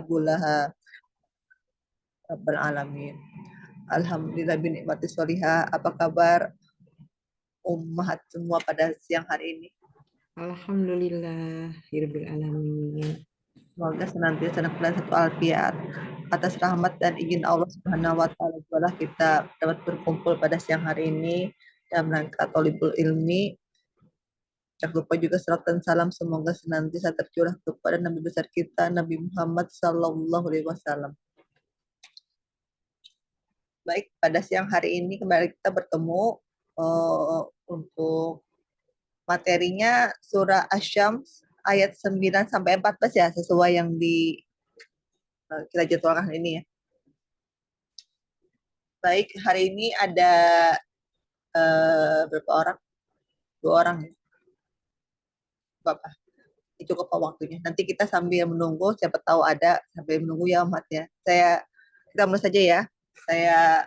bulaha Rabbal alamin. Alhamdulillah binikmati solihah. Apa kabar ummahat semua pada siang hari ini? Alhamdulillah, Rabbil alamin. Semoga senantiasa dalam keadaan satu alfiat. Atas rahmat dan izin Allah Subhanahu wa taala jualah kita dapat berkumpul pada siang hari ini dalam rangka Thalibul Ilmi. Jangan lupa juga salat dan salam semoga senantiasa tercurah kepada Nabi besar kita Nabi Muhammad sallallahu alaihi wasallam. Baik, pada siang hari ini kembali kita bertemu untuk materinya surah Asy-Syams ayat 9 sampai 14 ya, sesuai yang kita jadwalkan ini ya. Baik, hari ini ada berapa orang? 2 orang ya. Bapak, cukup waktunya. Nanti kita sambil menunggu, siapa tahu ada sambil menunggu ya Ahmad ya. Kita mulai saja ya. Saya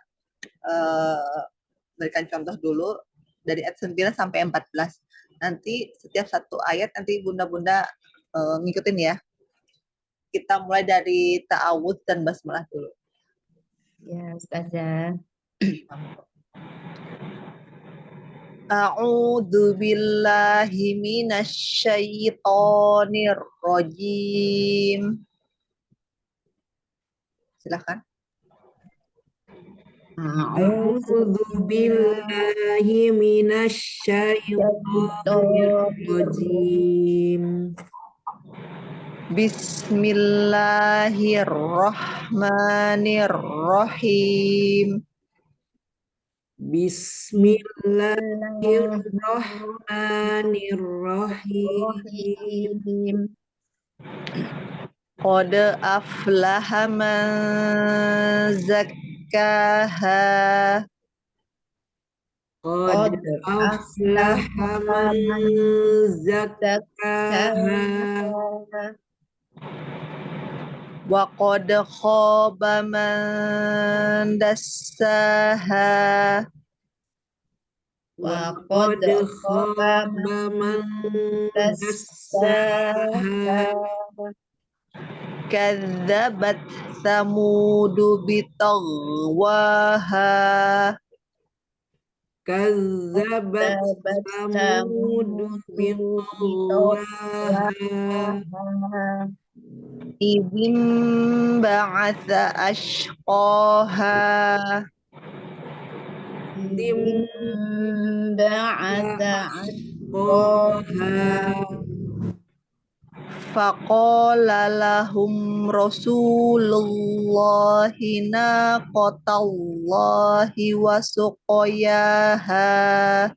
berikan contoh dulu dari ayat 9 sampai 14. Nanti setiap satu ayat nanti bunda-bunda ngikutin ya. Kita mulai dari ta'awudz dan basmalah dulu. Ya, Ustazah. A'udzu billahi minasy syaithanir rajim. Silakan. A'udzu billahi minasy syaithanir rajim. Bismillahirrahmanirrahim. Bismillahirrahmanirrahim. Qad aflaha man zakkaha. Qad aflaha man zakkaha. Wa qad khaba man dassaha. Wa qad khaba man dassaha. Kadzabat Samudu bitaghwaha. Kadzabat Samudu bitaghwaha. Idzim ba'atsa ashqaha. Faqala lahum Rasulullahi naqatallahi wa suqayaha.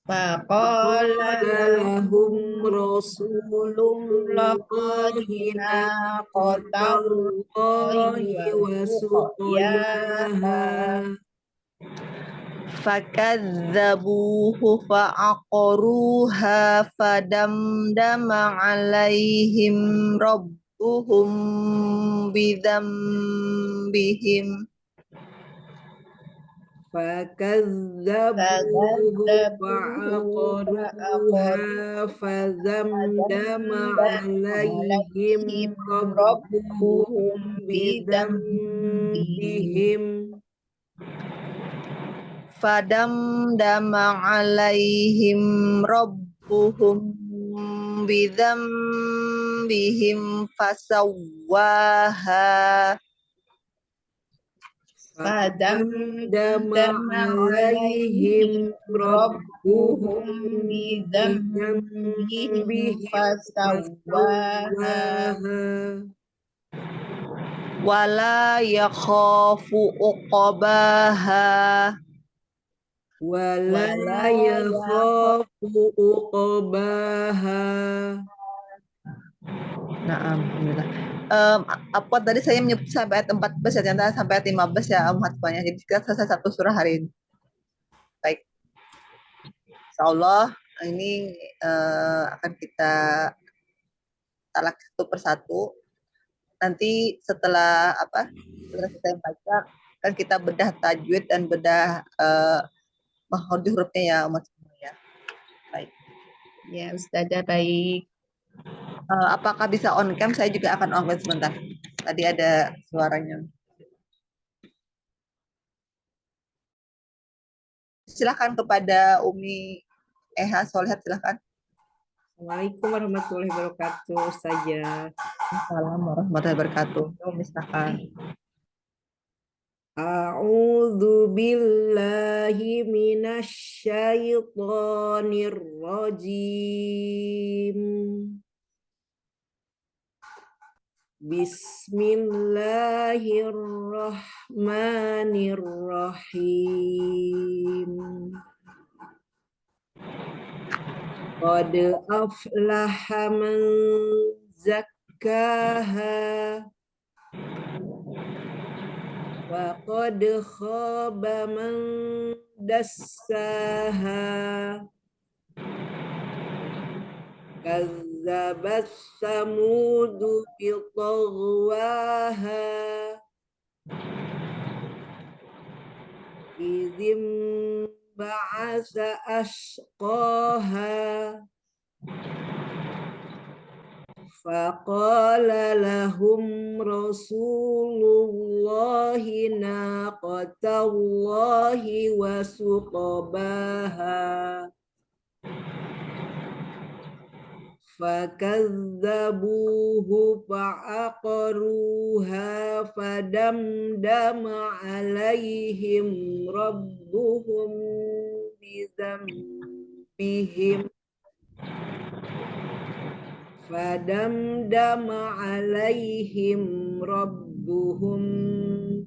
Faqala lahum Rasulullahi naqatallahi wa suqayaha. Fakadzabuhu fa'aqaruha fadamdama alaihim rabbuhum bidzambihim. Fakadzabuhu fa'aqaruha fadamdama alaihim rabbuhum bidzambihim. Fadamdama alaihim rabbuhum bidzambihim fasawwaha. Fadamdama alaihim rabbuhum bidzambihim fasawwaha. Wala yakhafu uqbaha. Wala yakhafu uqbaha. Nah, alhamdulillah. Apa tadi saya menyebut sampai ayat 14 ya, ternyata sampai ayat 15 ya Fatwanya. Jadi kita selesai satu surah hari ini. Baik. Insyaallah ini akan kita talak satu persatu. Nanti setelah kita baca kan kita bedah tajwid dan bedah makhraj hurufnya ya umat semua ya. Baik. Ya, Ustazah, baik. Apakah bisa on cam? Saya juga akan on cam sebentar. Tadi ada suaranya. Silakan kepada Umi Eha Solihat, silakan. Assalamualaikum warahmatullahi wabarakatuh saja. Assalamualaikum warahmatullahi wabarakatuh. Umi silakan. A'udzu billahi minasyaitonir rajim. Bismillahirrahmanirrahim. Qad aflaha man zakkaha wa qad khaba man dassaha. Kazzabat Samudu biṭagwaha idzim ba'asa ashqaha faqala lahum Rasulullahi naqatallahi wa suqabaha fakadzabuhu fa'aqaruha fadamdama alaihim rabbuhum bidzambihim fadamdama alaihim rabbuhum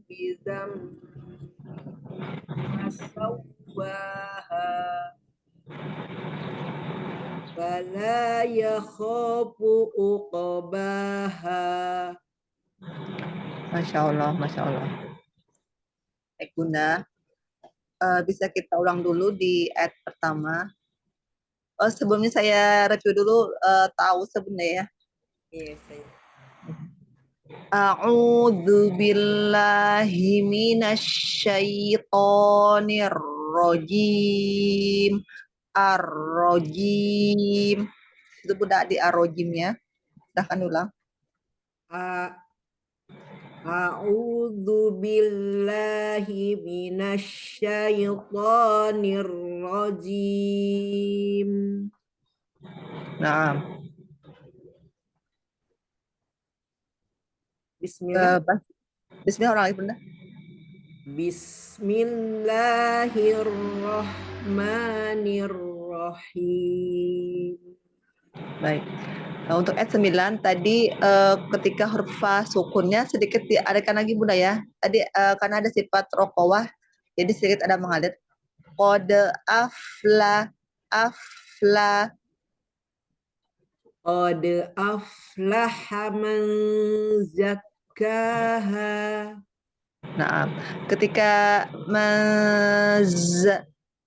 bidzambihim fasawwaha fala yakhafu uqbaha. Masya Allah, Masya Allah. Baik Bunda, bisa kita ulang dulu di ayat pertama. Sebelumnya saya review dulu tahu sebenarnya. Iya, saya. A'udzu billahi minasyaitonir rajim. Ar-rajim. Itu Bunda di ar-rajim ya. Silahkan ulang. A'udzu billahi minasyaitonir rajim. Nah, Bismillah. Bismillah orang lagi Bunda. Bismillahirrahmanirrahim. Baik. Nah, untuk ayat 9 tadi ketika huruf fa sukunnya sedikit diadakan lagi Bunda ya. Tadi karena ada sifat rokowah, jadi sedikit ada mengalir. Qad afla. Qad aflaha man zakkaha. Nah, ketika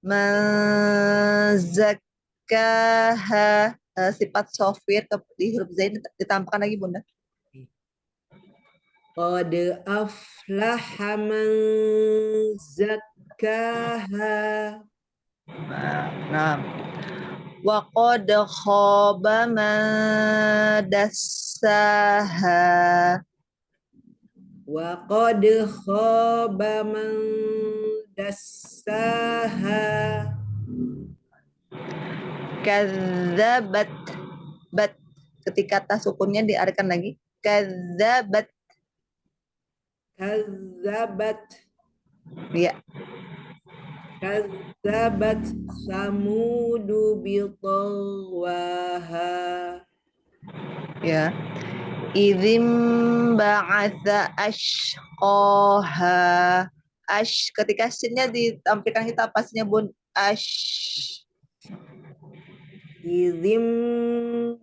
mazakkaha sifat sofir di huruf zain ditampakkan lagi Bunda. Qad aflaha man zakkaha. Nah, wa qad khaba man dassaha. Wa qad khaba man dassaha. Kadzabat bat ketika ta sukunnya diarahkan lagi. Kadzabat. Ya. Kazzabat Samudu biṭagwaha. Ya. Idzim ba'atha ashqaha. Ketika sinnya ditampilkan kita pasnya Bun. Idzim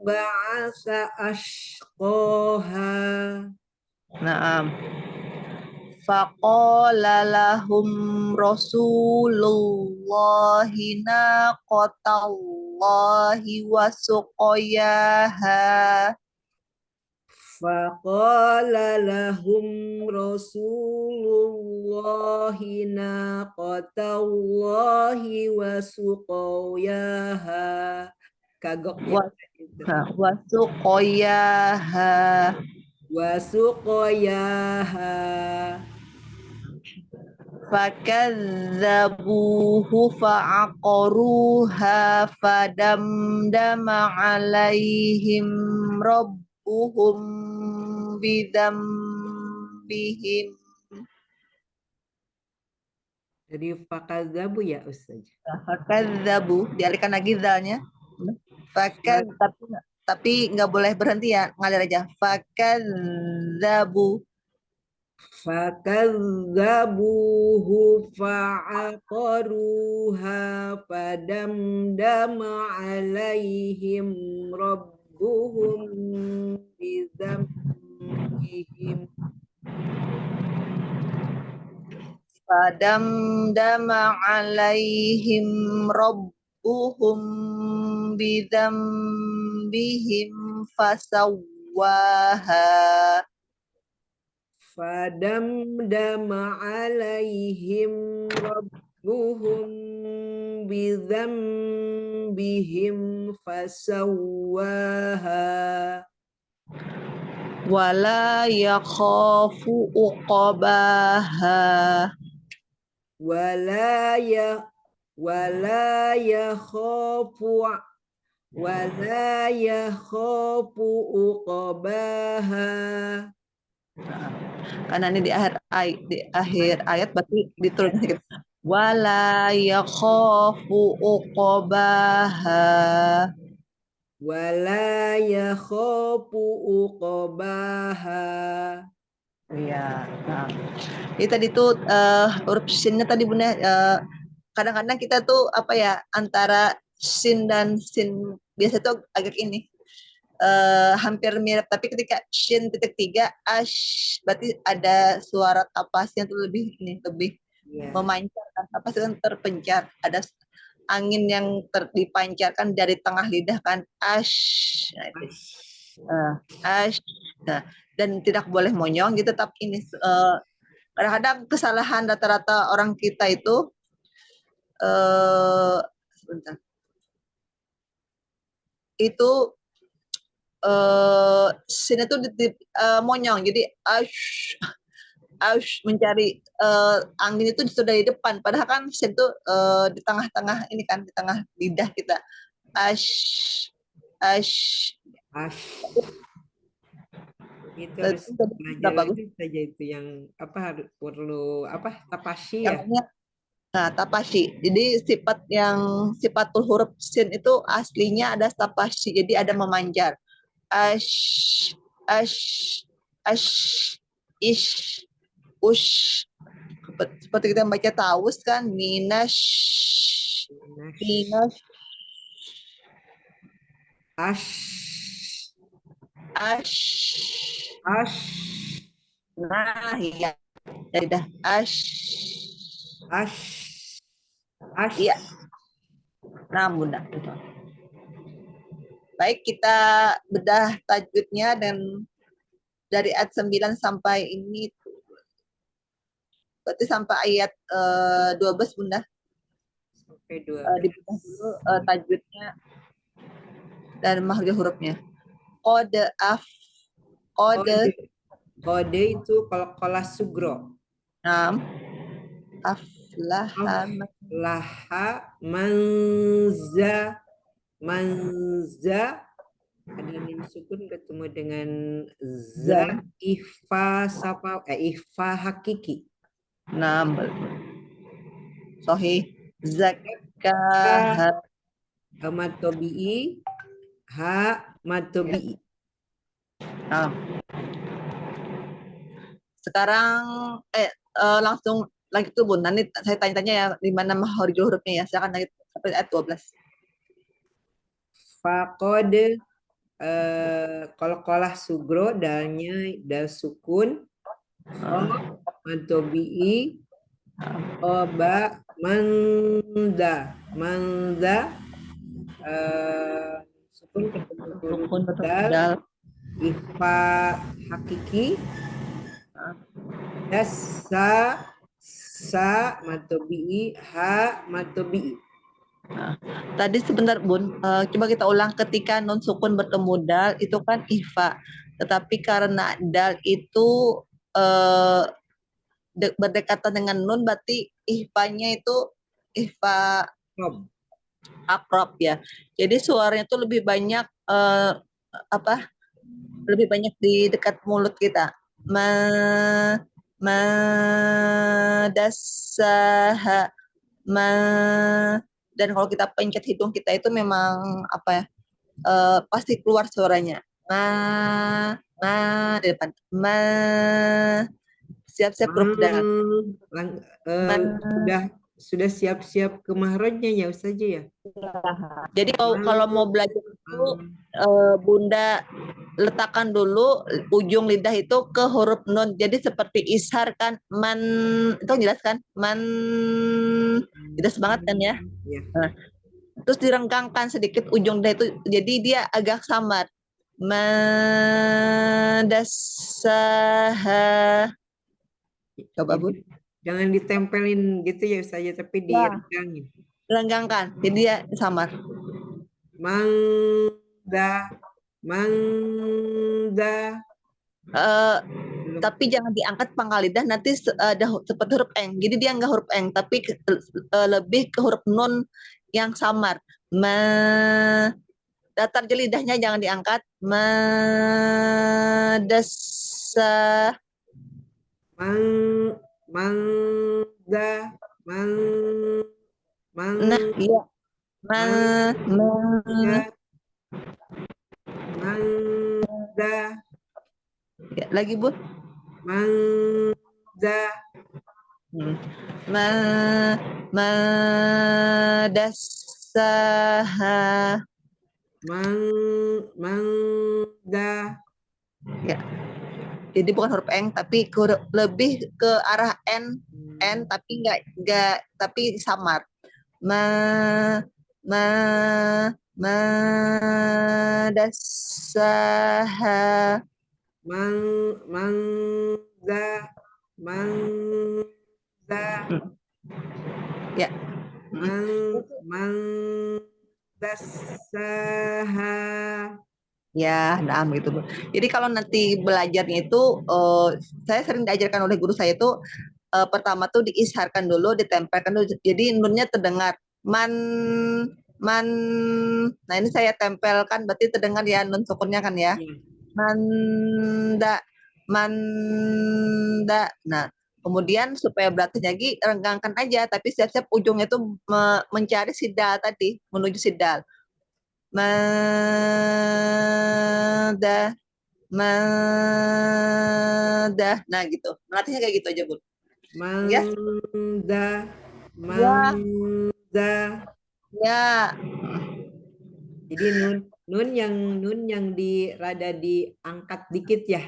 ba'atha ashqaha. Naam. Faqala lahum Rasulullahi naqatallahi wa suqayaha. Faqala lahum Rasulullahi naqatallahi wa suqayaha. Kagok ya. Wasuqoyaha. Wasuqoyaha. Fakadzabuhu fa'aqaruha fadamdama alaihim rabbuhum bidzambihim. Jadi fakadzabu ya Ustaz. Fakadzabu, dialihkan lagi zalnya. Tapi nggak boleh berhenti ya, ngalir aja. Fakadzabu. Fakadzabuhu fa'aqaruha fadamdama alaihim rabbuhum bidzambihim. Fadamdama alaihim rabbuhum bidzambihim fasawwaha. Fadamdama alaihim rabbuhum bidzambihim fasawwaha. Wala yakhafu uqabaha. Wala yakhafu uqabaha. Karena ini di akhir ayat berarti ditulis sedikit. Wala yakhafu uqabaha. Wala yakhafu uqabaha. Iya. Nah, ini tadi tuh huruf sinnya tadi Bunda, kadang-kadang kita tuh apa ya, antara sin dan sin biasa tuh agak ini hampir mirip, tapi ketika shin titik tiga ash berarti ada suara tapasnya tuh lebih memancar, kan tapas kan terpencar, ada angin yang dipancarkan dari tengah lidah kan, ash. Nah, itu. Ash. Nah, dan tidak boleh monyong gitu, tapi ini kadang-kadang kesalahan rata-rata orang kita itu sebentar, itu sini tuh monyong, jadi ash mencari angin itu sudah di depan, padahal kan sin itu di tengah-tengah ini kan, di tengah lidah kita, ash ash. Itu harus belajar lagi saja itu yang apa perlu apa tapasyi ya. Nah, tapasyi. Jadi sifatul huruf sin itu aslinya ada tapasyi, jadi ada memanjar. Ash ash ash ish ush. Seperti kita membaca taus kan, minash Ash. Nah, iya. Jadi dah ash. Iya. Nah, Bunda. Baik, kita bedah tajwidnya, dan dari ayat 9 sampai ini berarti sampai ayat 12 Bunda. Sampai 12. Dibedah dulu tajwidnya dan makhraj hurufnya. Kode itu qalqalah sugro. Aflaha manza ada mim sukun ketemu dengan za ifa hakiki. Sahih. Zakah Matobi'i ha matobi'i. Sekarang langsung lagi tuh Bun. Nanti saya tanya-tanya ya di mana makhraj hurufnya ya. Silakan lagi sampai ayat 12. Faqad qalqalah sugro dalnya dal sukun matobi'i oba manza sukun ketemu huruf dal ifa hakiki sa matobi'i ha matobi'i. Nah, tadi sebentar Bun, coba kita ulang ketika nun sukun bertemu dal itu kan ihfa. Tetapi karena dal itu eh, berdekatan dengan nun berarti ihfanya itu ihfa Rob. akrab ya. Jadi suaranya itu lebih banyak apa? Lebih banyak di dekat mulut kita. Ma dasaha ma dan kalau kita pencet hidung kita itu memang apa ya? Pasti keluar suaranya. Ma di depan. Siap-siap huruf dal. Lang- Ma, sudah siap-siap ke mahrojnya ya Ustaz ya. jadi kalau mau belajar itu Bunda letakkan dulu ujung lidah itu ke huruf nun. Jadi seperti ishar kan man itu jelas kan? Man jelas banget kan ya? Ya. Nah, terus direnggangkan sedikit ujung lidah itu jadi dia agak samar. Madasaha. Coba Bu. Jangan ditempelin gitu ya Ustaz ya, tapi Ya, direnggangin. renggangkan. Jadi dia samar. Mangda, mangda. Eh, tapi jangan diangkat pangkal lidah nanti ada seperti huruf eng. Jadi dia nggak huruf eng, tapi lebih ke huruf nun yang samar. Datar je lidahnya jangan diangkat. Madasa. Mangda, Nah, iya. mangda, mangda, Ya, lagi Bu. mangda. Madasaha. Mangda. Ya. Jadi bukan huruf eng tapi lebih ke arah n tapi nggak tapi samar. Ma dasaha. Mangda, mangda. Ya. Mangdasaha. Ya, nah gitu Bu. Jadi kalau nanti belajarnya itu saya sering diajarkan oleh guru saya itu pertama tuh diisharkan dulu, ditempelkan dulu. Jadi nunnya terdengar man man. Nah, ini saya tempelkan berarti terdengar ya nun sukunnya kan ya. Manda manda. Nah, kemudian supaya beratnya lagi renggangkan aja tapi siap-siap ujungnya tuh mencari sidal tadi, menuju sidal. Mada mada. Nah, gitu. Melatihnya kayak gitu aja, Bu. Ya. Mangda, Ya, mangda. ya. Jadi nun yang rada diangkat dikit ya,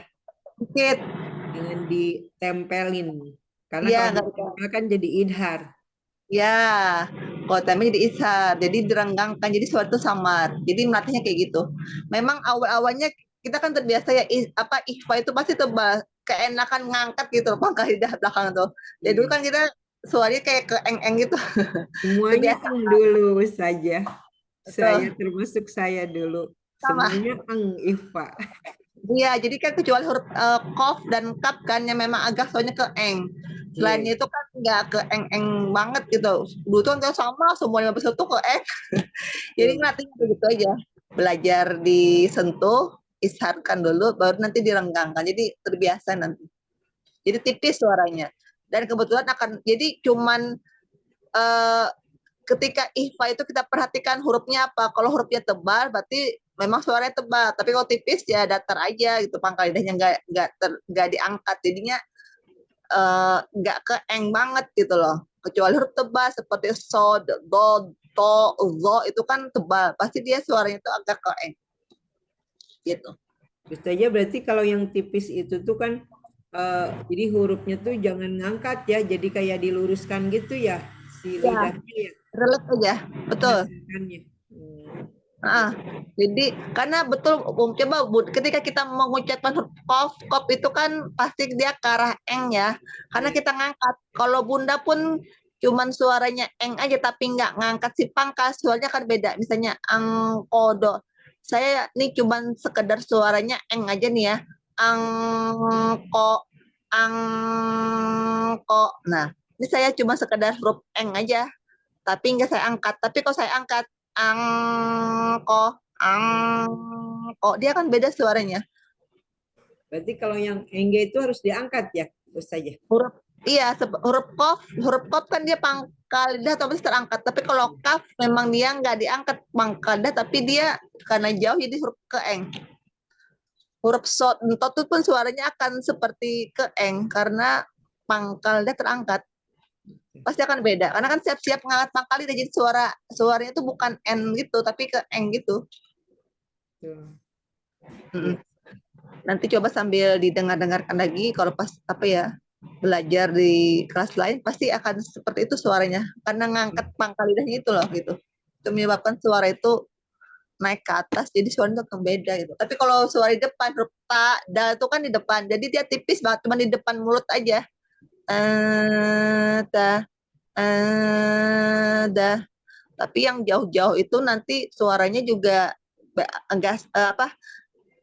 Dikit. jangan ditempelin. Karena Ya, kalau nggak bisa. ditempel kan jadi idhar. Ya, kalau temanya jadi ishar, jadi direnggangkan, jadi suara itu samar. Jadi melatihnya kayak gitu. Memang awal-awalnya kita kan terbiasa ya apa ikhfa itu pasti tebal, keenakan ngangkat gitu pangkal lidah belakang tuh. Jadi dulu kan kita suaranya kayak ke eng-eng gitu. Semuanya Kebiasaan dulu saja. Saya tuh. termasuk saya dulu. Sama. Semuanya Iva. Iya, jadi kan kecuali huruf kof dan kap kan yang memang agak soalnya ke eng. Selain Iya. itu kan nggak ke eng-eng banget gitu. Dulu tuh kan sama semua 15 itu ke eng. Jadi Tuh. ngelatih begitu aja. Belajar disentuh, isharkan dulu, baru nanti direnggangkan. Jadi terbiasa nanti. Jadi tipis suaranya. Dan kebetulan akan, jadi cuman eh, ketika ihfa itu kita perhatikan hurufnya apa. Kalau hurufnya tebal, berarti memang suaranya tebal. Tapi kalau tipis ya datar aja gitu. Pangkal lidahnya nggak diangkat. Jadinya nggak keeng banget gitu loh. Kecuali huruf tebal seperti so, do, to, zo itu kan tebal. Pasti dia suaranya itu agak keeng. Gitu. Terus aja berarti kalau yang tipis itu tuh kan jadi hurufnya tuh jangan ngangkat ya, jadi kayak diluruskan gitu ya si Ya, lidahnya ya. relate aja. Betul. Hasilkannya. Jadi karena betul coba ketika kita mengucapkan huruf kof itu kan pasti dia ke arah eng ya. Karena Ya. kita ngangkat. Kalau bunda pun cuman suaranya eng aja tapi nggak ngangkat si pangkal, suaranya kan beda. Misalnya angkodo. Saya nih cuman sekedar suaranya eng aja nih ya. Angko, angko. Nah, ini saya cuma sekedar huruf eng aja, tapi nggak saya angkat. Tapi kalau saya angkat angko, angko, dia kan beda suaranya. Berarti kalau yang engge itu harus diangkat ya, terus saja. Huruf iya, huruf kof kan dia pangkal lidah otomatis terangkat. Tapi kalau kaf memang dia nggak diangkat pangkal lidah, tapi dia karena jauh jadi huruf keeng. Huruf sod, tot pun suaranya akan seperti keeng karena pangkal lidah terangkat. Pasti akan beda. Karena kan siap-siap ngangkat pangkal lidah, jadi suaranya itu bukan n gitu, tapi keeng gitu. Mm. Nanti coba sambil didengar-dengarkan lagi, kalau pas apa ya belajar di kelas lain pasti akan seperti itu suaranya, karena ngangkat pangkal lidahnya itu loh gitu. Itu menyebabkan suara itu naik ke atas, jadi suaranya akan beda gitu. Tapi kalau suara di depan, huruf ta, da itu kan di depan, jadi dia tipis banget, cuma di depan mulut aja. Ta, da. Tapi yang jauh-jauh itu nanti suaranya juga enggak apa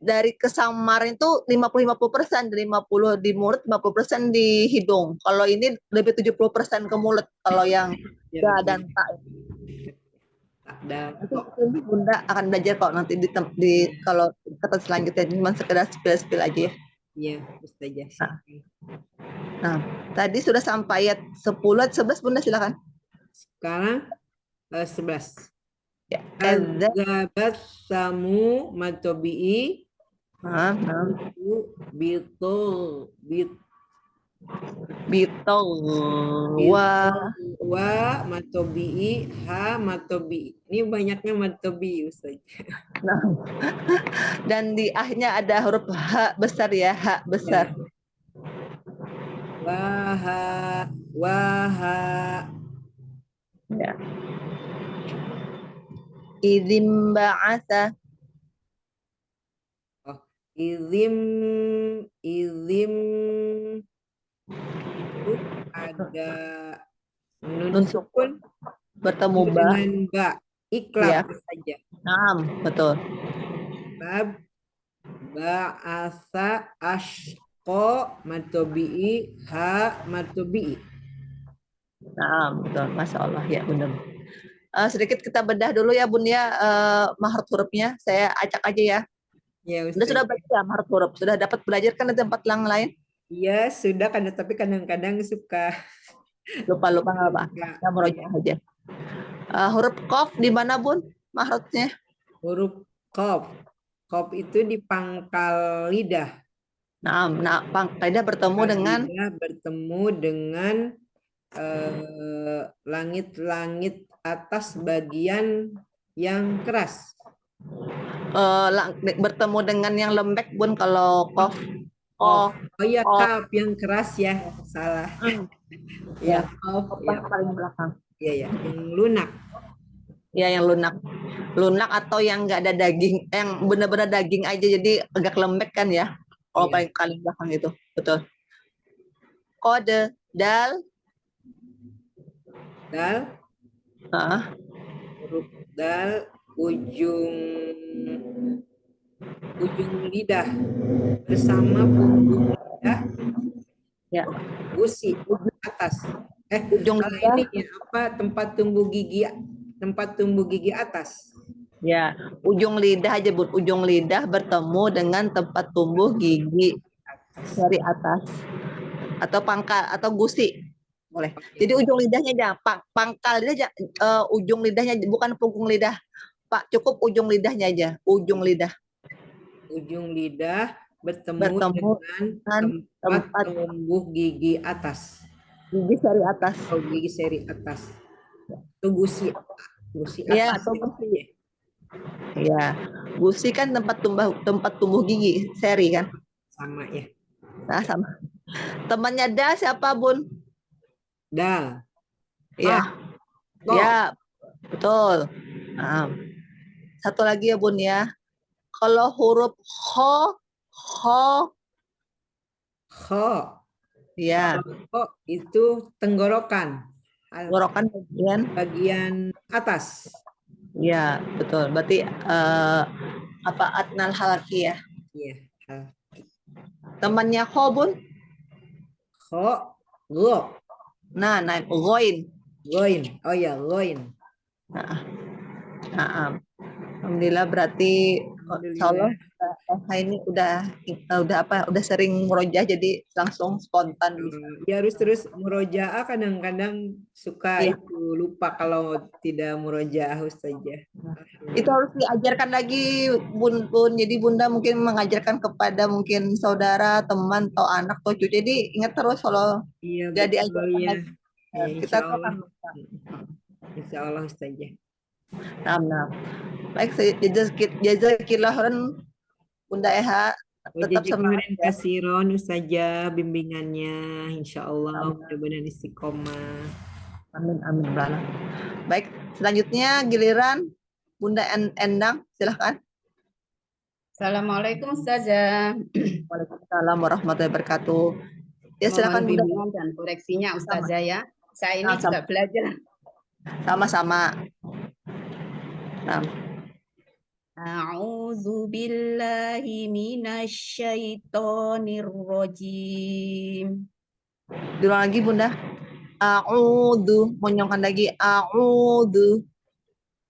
dari kesamaan itu 50-50%, 50 di mulut, 50% di hidung. Kalau ini lebih 70% ke mulut kalau yang da dan tak. Dan Nanti Bunda akan belajar kok nanti di kalau kata selanjutnya, cuma sekedar spill aja ya. iya, Ustazah. Silakan. Nah, tadi sudah sampai ayat 10, 11 Bunda silakan. Sekarang 11. Ya, Kadzabat samu matobi'i nah, bitul bitol wa wa matobi'i ha matobi'i. Ini banyaknya matobi'i Ustaz. nah. Dan di akhirnya ada huruf H besar ya, H besar. Waha waha Ya. Idzim ba'atha. izim izim itu ada nun Nun sukun bertemu ba. dengan ba Ya. iklab saja. Naam, betul. Bab ba'asa ashko matobi'i ha matobi'i. Naam, betul. Masya Allah ya benar. Sedikit kita bedah dulu ya Bun ya, mahruf hurufnya. Saya acak aja ya. Ya Sudah Ustaz. baca mahruf huruf? Sudah dapat belajar kan di tempat yang lain? Iya sudah kan, tapi kadang-kadang suka Lupa-lupa nggak apa? lupa. Ya meroja aja. Huruf kof di mana Bun mahrufnya? Huruf kof. Kof itu di pangkal lidah. Naam, nah pangkaidah bertemu Pangkal dengan lidah bertemu dengan langit-langit atas bagian yang keras. bertemu dengan yang lembek Bun kalau kof. Oh, Oh, iya kof. kaf yang keras ya, salah. Ya, Ya, kof, kof ya, paling belakang. ya, ya, yang lunak. Ya, yang lunak. Lunak atau yang nggak ada daging, yang benar-benar daging aja jadi agak lembek kan ya. Kalau Ya. paling belakang itu, betul. Kode dal. Dal, Ah, huruf dal, ujung lidah bersama punggung lidah, ya. gusi atas. Ujung lidah. Ini ya, apa tempat tumbuh gigi atas. Ya, ujung lidah aja Bun. Ujung lidah bertemu dengan tempat tumbuh gigi dari atas atau pangkal atau gusi. Boleh. Jadi ujung lidahnya aja, pangkal lidah aja, ujung lidahnya bukan punggung lidah. Pak, cukup ujung lidahnya aja, ujung lidah. Ujung lidah bertemu Bertemu dengan dengan tempat tempat tumbuh gigi atas. gigi dari atas. Atau gigi seri atas. Itu gusi. Gusi Ya, atas. atau gusi. Ya, gusi kan tempat tumbuh gigi, seri kan. Sama ya. Nah, sama. Temannya Da siapa, Bun? Dal. Ya. Ko. Ya, betul. Nah, satu lagi ya, Bun ya. Kalau huruf ho, Kho. ya. Kho itu tenggorokan. Tenggorokan bagian atas. ya betul. Berarti apa adnal halaki ya? Iya. Temannya Khobun. Kho, go, Nah, naik goin. goin. Oh ya, goin. Nah, nah, alhamdulillah berarti insya Allah Alhamdulillah. ini udah apa? Udah sering merojah jadi langsung spontan bisa. Ya harus terus murojaah, kadang-kadang suka Iya. itu lupa kalau tidak murojaah Ustazah. Itu harus diajarkan lagi bun. Jadi bunda mungkin mengajarkan kepada mungkin saudara, teman, atau anak, atau cucu. Jadi ingat terus kalau Iya gak betul diajarkan ya. lagi, Ya kita insya tuh Allah. akan lupa. Insya Allah Ustazah. Nah. Baik, jazakillah khairan Bunda Eha, tetap semangat Wajazakallahu ya. kasiron Ustazah bimbingannya. Insya Allah Amin, mudah-mudahan istiqomah. amin, amin. Baik, selanjutnya giliran Bunda Endang, silahkan. Assalamualaikum Ustazah. Waalaikumsalam warahmatullahi wabarakatuh. Ya, Mohon silahkan Bunda. bimbingan dan koreksinya Ustazah ya. Saya ini Sama-sama. juga belajar. Sama-sama. Nah, A'udzu billahi minasyaitonir rajim. diulang lagi Bunda. A'udzu, monyongkan lagi. A'udzu.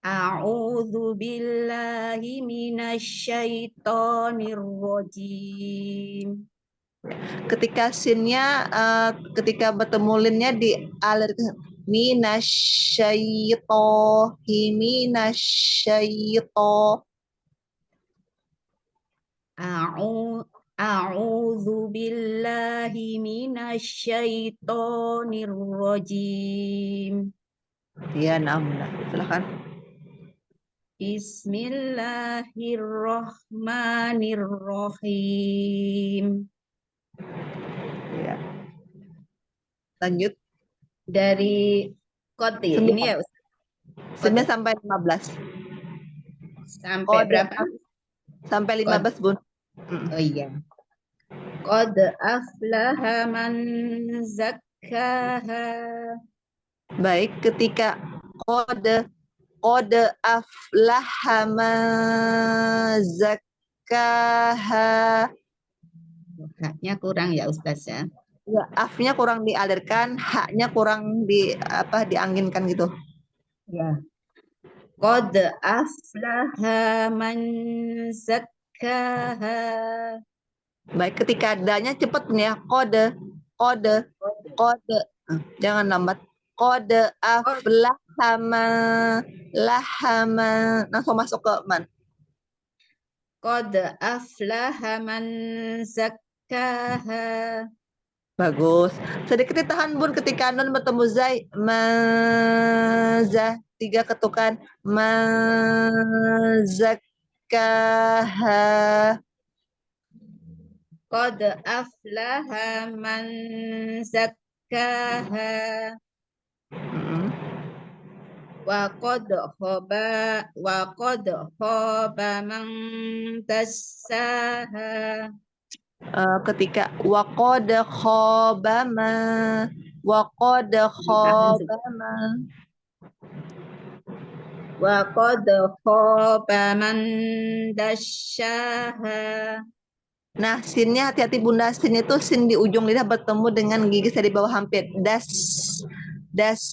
A'udzu billahi minasyaitonir rajim. Ketika sinnya, ketika bertemu linnya dialir minasyaitonir. A'udzu billahi minasyaitonir rajim. Iya, nah, Bunda. Silahkan. Bismillahirrahmanirrahim. Ya. Lanjut. Dari Koti ini ya Ustaz. 9 sampai 15. Sampai berapa? Sampai 15, Bun. Oh iya. Qad aflaha man zakkaha. Baik, ketika kode aflaha ma zakkaha. Haknya kurang ya Ustaz ya. Ya, afnya kurang dialirkan, haknya kurang dianginkan gitu. Ya. Qad aflaha man zakkaha. Baik, ketika adanya cepat ya, kode. Jangan lambat. Kode aflahama lahama. Langsung masuk ke man. Qad aflaha man zakkaha. Bagus. Sedikit ditahan Bun ketika nun bertemu zai. Mazah. 3 ketukan. Mazakkaha. Qad aflaha man zakkaha. Wa qad khaba man dassaha. Ketika waqad khobama waqad khobama. Wa qad khaba man dassaha. Nah, sinnya hati-hati Bunda. Sin itu sin di ujung lidah bertemu dengan gigi saya di bawah hampir. Das. Das.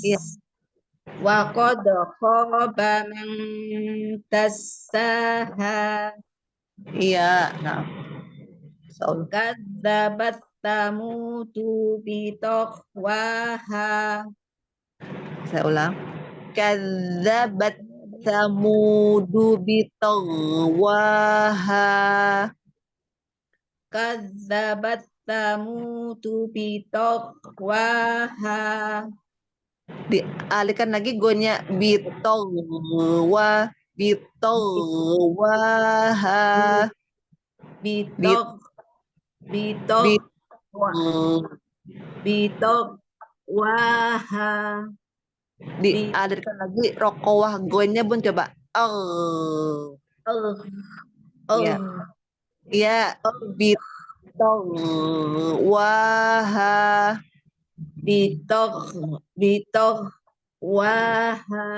Iya. Wa qad khaba man dassaha. Iya. Nah. So. Kadzabat tamutu bitaqwaha. Saya ulang. Kadzabat samudu bitagwaha. Kadzabat tamutu bitaqwaha. Dialihkan lagi gonya bitagwaha. Bitaqwaha. Dialirkan lagi rokowah gonya Bun coba. Oh. Iya. Iya, bit Waha. Bitog. Waha.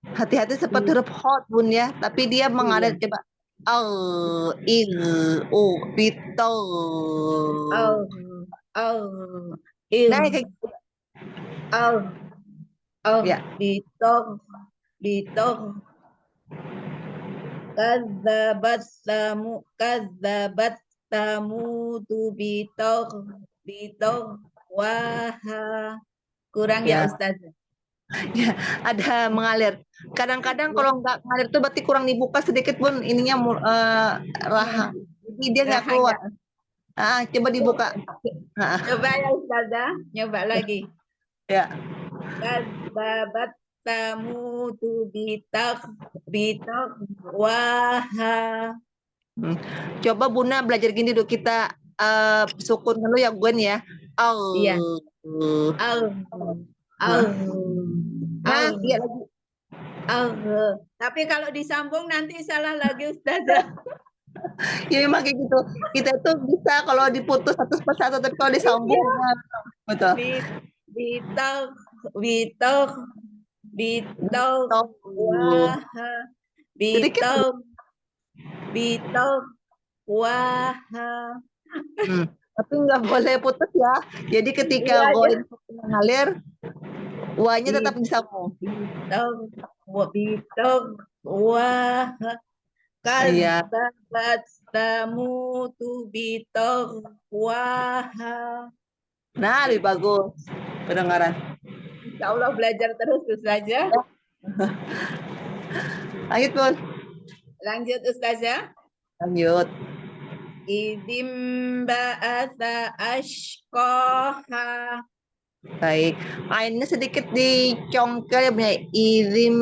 Hati-hati seperti huruf hot bun ya, tapi dia mengalir Iya. coba. Il, u, bitol. Au. Au. Nah, Il. kayak gitu. Au. Au. Ya, Bitog. Bitog. Kadzabat samudu bitog waha. Kurang ya ya, Ustaz. ya, ada mengalir. Kadang-kadang kalau nggak mengalir tuh berarti kurang dibuka sedikit bun ininya rahang. Jadi dia nggak keluar. Rahanya. Coba dibuka. Coba ya Ustazah, nyoba lagi. Ya, Kadzabat samudu bitog waha. coba Buna belajar gini dulu kita sukun dulu ya Gwen ya. Iya. Uh. Au. Au. Nah, Au. iya lagi. Au. Tapi kalau disambung nanti salah lagi Ustazah. Ya memang kayak gitu. Kita itu bisa kalau diputus satu persatu, tapi kalau disambung, betul. Bitog. Bitog. Bitog waha. Sedikit. Bitog. Bitog waha. Tapi nggak boleh putus ya. Jadi ketika Iya, goin mengalir, wanya tetap Bitog. disambung. Bitog waha. Iya. Kadzabat samudu bitog waha. Nah, lebih bagus pendengaran. Insya Allah belajar terus Ustazah. Lanjut, Bun. Lanjut Ustazah. Lanjut. Idim ba'atha ashqaha. Baik. Ainnya sedikit dicongkel ya, punya izim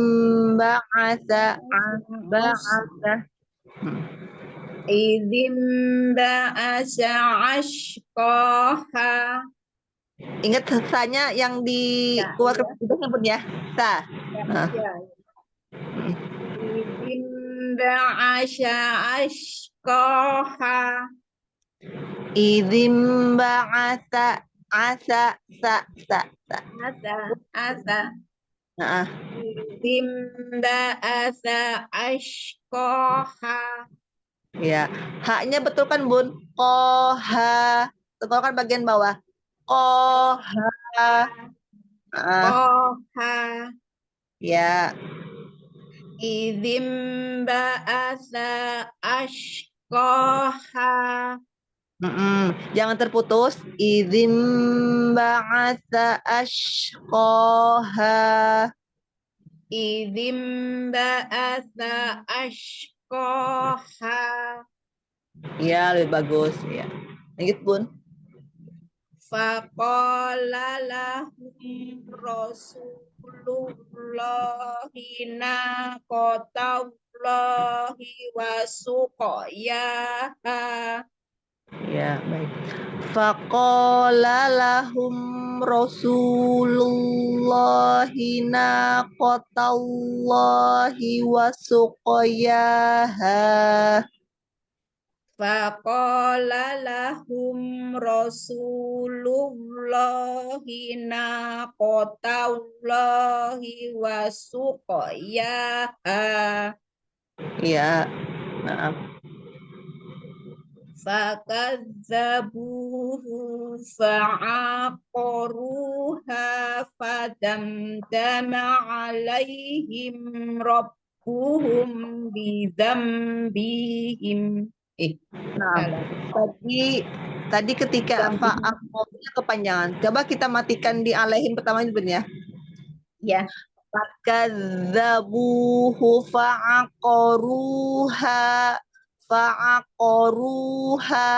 ba'asa ba'asa. Idim ba'asa ashqaha. Ingat sanya yang dikeluarkan ya, Bun ya. Sa. Ya. Idim ba'asa ashqaha. Izim ba'asa asa sa. Asa. Nah, Idim ba'asa ashqaha. ya. Haknya betul kan, Bun? Koha. Tekan bagian bawah. Koha. Koha. Ya. Idim ba'asa ashqaha. Jangan terputus. Izim ba'asa ashqaha. Idim ba'asa ashqaha. Ya, lebih bagus. Ya. Lanjut, Bun. Faqala lahum Rasulullahi naqatallahi wa suqayaha. Ya, baik. Faqala lahum Rasulullahi naqatallahi wa suqayaha. Faqala lahum Rasulullahi naqatallahi wa suqayaha. Ya, maaf. Fakadzabuhu fa'aqaruha fadamdama alaihim rabbuhum bidzambihim. Nah, tadi ketika fa'aqaruha kepanjangan. Coba kita matikan di alaihim pertama itu ya. Ya. Fakadzabuhu fa'aqaruha fa'aqaruha.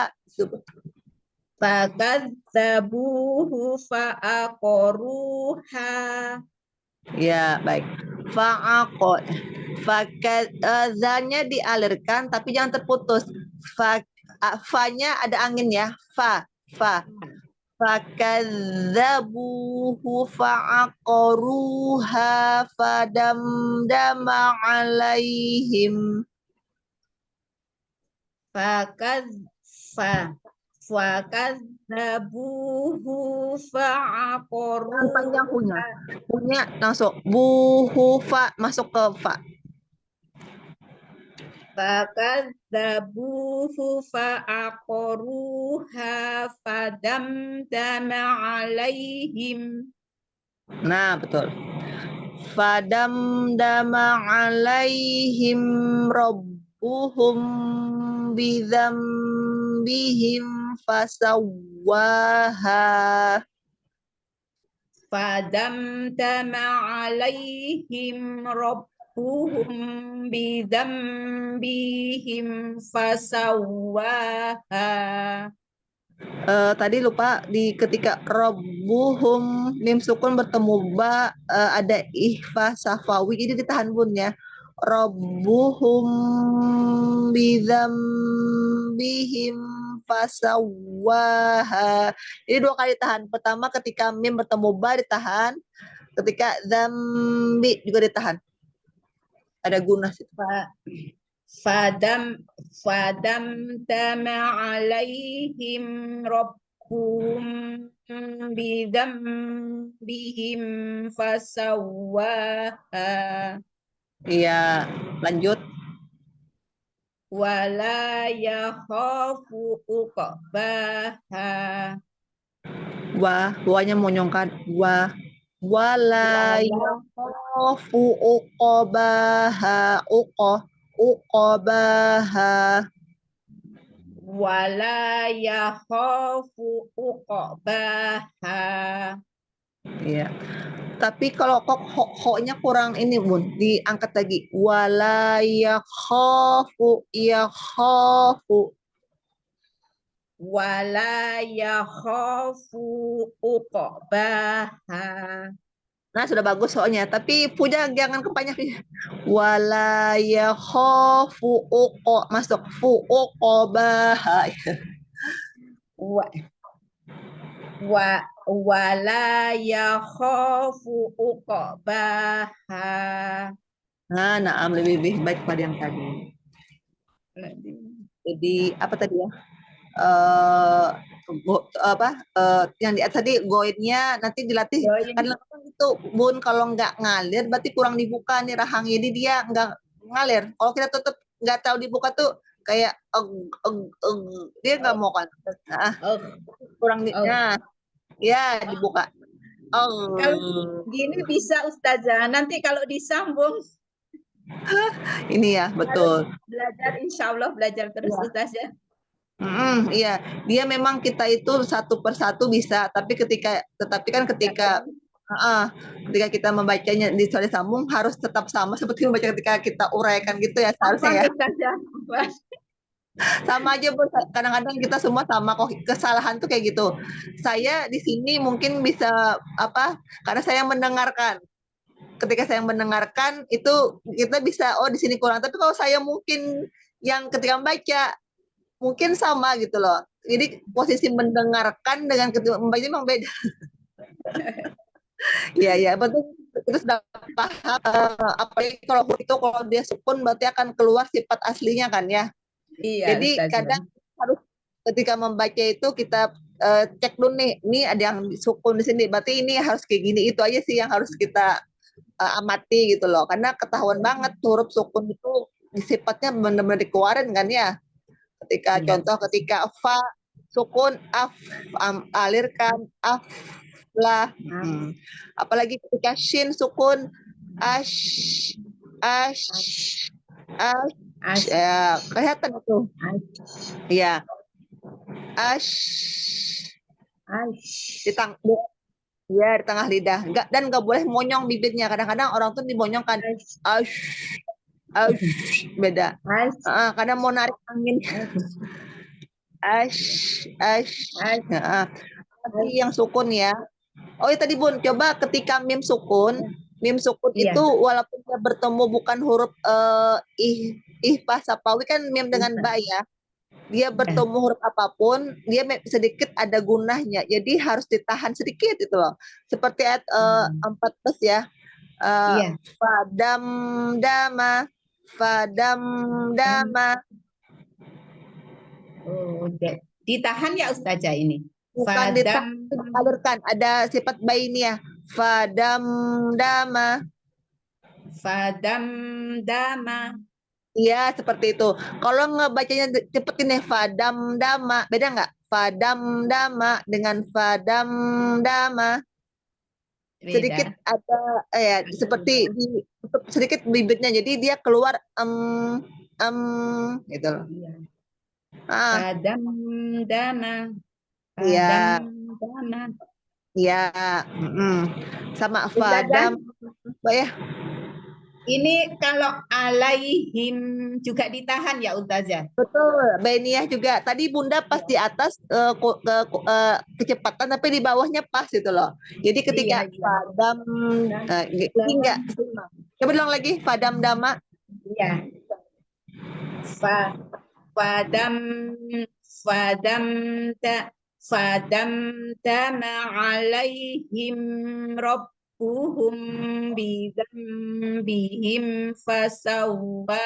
Fakadzabuhu fa'aqaruha. Ya, baik. Zanya dialirkan tapi jangan terputus. Fa-nya ada angin ya. Fa. Fakadzabuhu fa'aqaruha fadamdama alaihim. fakad fa fakadzabuhu fa'aqaru Jangan panjang punya. Punya langsung. Buhufa masuk ke fa. fakadzabuhu fa'aqaruha fadamdama alaihim Nah, betul. Fadamdama alaihim rabbuhum bidzambihim fasawwaha. fadamdama alaihim rabbuhum bidzambihim fasawwaha. Tadi lupa di ketika rabbuhum mim sukun bertemu ba ada ihfa safawi jadi ditahan bun ya. Rabbuhum bidzambihim fasawwaha. Jadi dua kali tahan. Pertama ketika mim bertemu ba ditahan, ketika dzambi juga ditahan. Ada guna situ. Fadamdama alaihim rabbuhum bidzambihim fasawwaha Iya, lanjut. wala yakhafu uqbaha Wanya monyongkan wala yakhafu uqbaha uqbaha. wala yakhafu uqbaha. Iya. Tapi kalau kok ho-nya kurang ini Bun, diangkat lagi. Wala yakhafu. Wala yakhafu uqbaha. Nah, sudah bagus soalnya, tapi punya jangan kepanjang. Wala yakhafu masuk fu uqbaha. Wala yakhafu uqbaha. Nah, naam lebih baik pada yang tadi. Jadi apa tadi ya? Yang di atas tadi goinnya nanti dilatih kan itu Bun, kalau nggak ngalir berarti kurang dibuka nih rahang, jadi dia nggak ngalir. Kalau kita tutup nggak tahu dibuka tuh kayak dia nggak mau kan. Nah, kurang nah ya dibuka. Kalau gini bisa Ustazah, nanti kalau disambung Ini ya betul. belajar, insya Allah belajar terus Ustazah. Iya, dia memang kita itu satu persatu bisa, tapi ketika ketika kita membacanya di tulis sambung harus tetap sama seperti membaca ketika kita uraikan gitu ya seharusnya ya. Sama aja Bu, kadang-kadang kita semua sama kok, kesalahan tuh kayak gitu. Saya di sini mungkin bisa karena saya mendengarkan. Ketika saya mendengarkan itu kita bisa di sini kurang, tapi kalau saya mungkin yang ketika membaca mungkin sama gitu loh. Jadi posisi mendengarkan dengan ketika membaca memang beda. Iya, betul. Terus sudah paham apalagi kalau huruf itu kalau dia sukun berarti akan keluar sifat aslinya kan ya. Iya, Jadi Ustazah. kadang harus ketika membaca itu kita cek dulu nih, ini ada yang sukun di sini, berarti ini harus kayak gini. Itu aja sih yang harus kita amati gitu loh. Karena ketahuan banget huruf sukun itu sifatnya benar-benar dikeluarin kan ya. Ketika contoh ketika fa sukun alirkan lah. Apalagi ketika shin sukun ash ya kelihatan itu. Iya. Di tengah lidah. Dan nggak boleh monyong bibirnya. Kadang-kadang orang tuh dimonyongkan. Beda. Kadang mau narik angin. Tapi yang sukun ya. Oh ya tadi Bun, coba ketika mim sukun itu walaupun dia bertemu bukan huruf ihfa sapawi kan mim dengan ba ya. Dia bertemu huruf apapun, dia sedikit ada gunahnya. Jadi harus ditahan sedikit itu loh. Seperti ayat 14 ya. Fadam dama. Oh, ditahan ya Ustazah ini. Bukan ditahan, dialurkan. Ada sifat bainiyah. Fadamdama. Fadamdama. Iya, seperti itu. Kalau ngebacanya cepet ini fadamdama, beda nggak? Fadamdama dengan fadamdama. Sedikit Beda. ada ya seperti sedikit bibitnya, jadi dia keluar gitu loh. Iya. Ah, Fadamdama. iya, Fadamdama. iya, sama Ustazah, fadam, apa ya? ini kalau alaihim juga ditahan ya Ustazah. Betul, bainiyah juga. Tadi Bunda pas di atas kecepatan, tapi di bawahnya pas gitu loh. Jadi ketika Iya, iya. fadam, ini enggak. Coba ulang lagi, fadam dama. Iya. Fa fadam fadam fadam tama alaihim rabbuhum bihim fasawwa.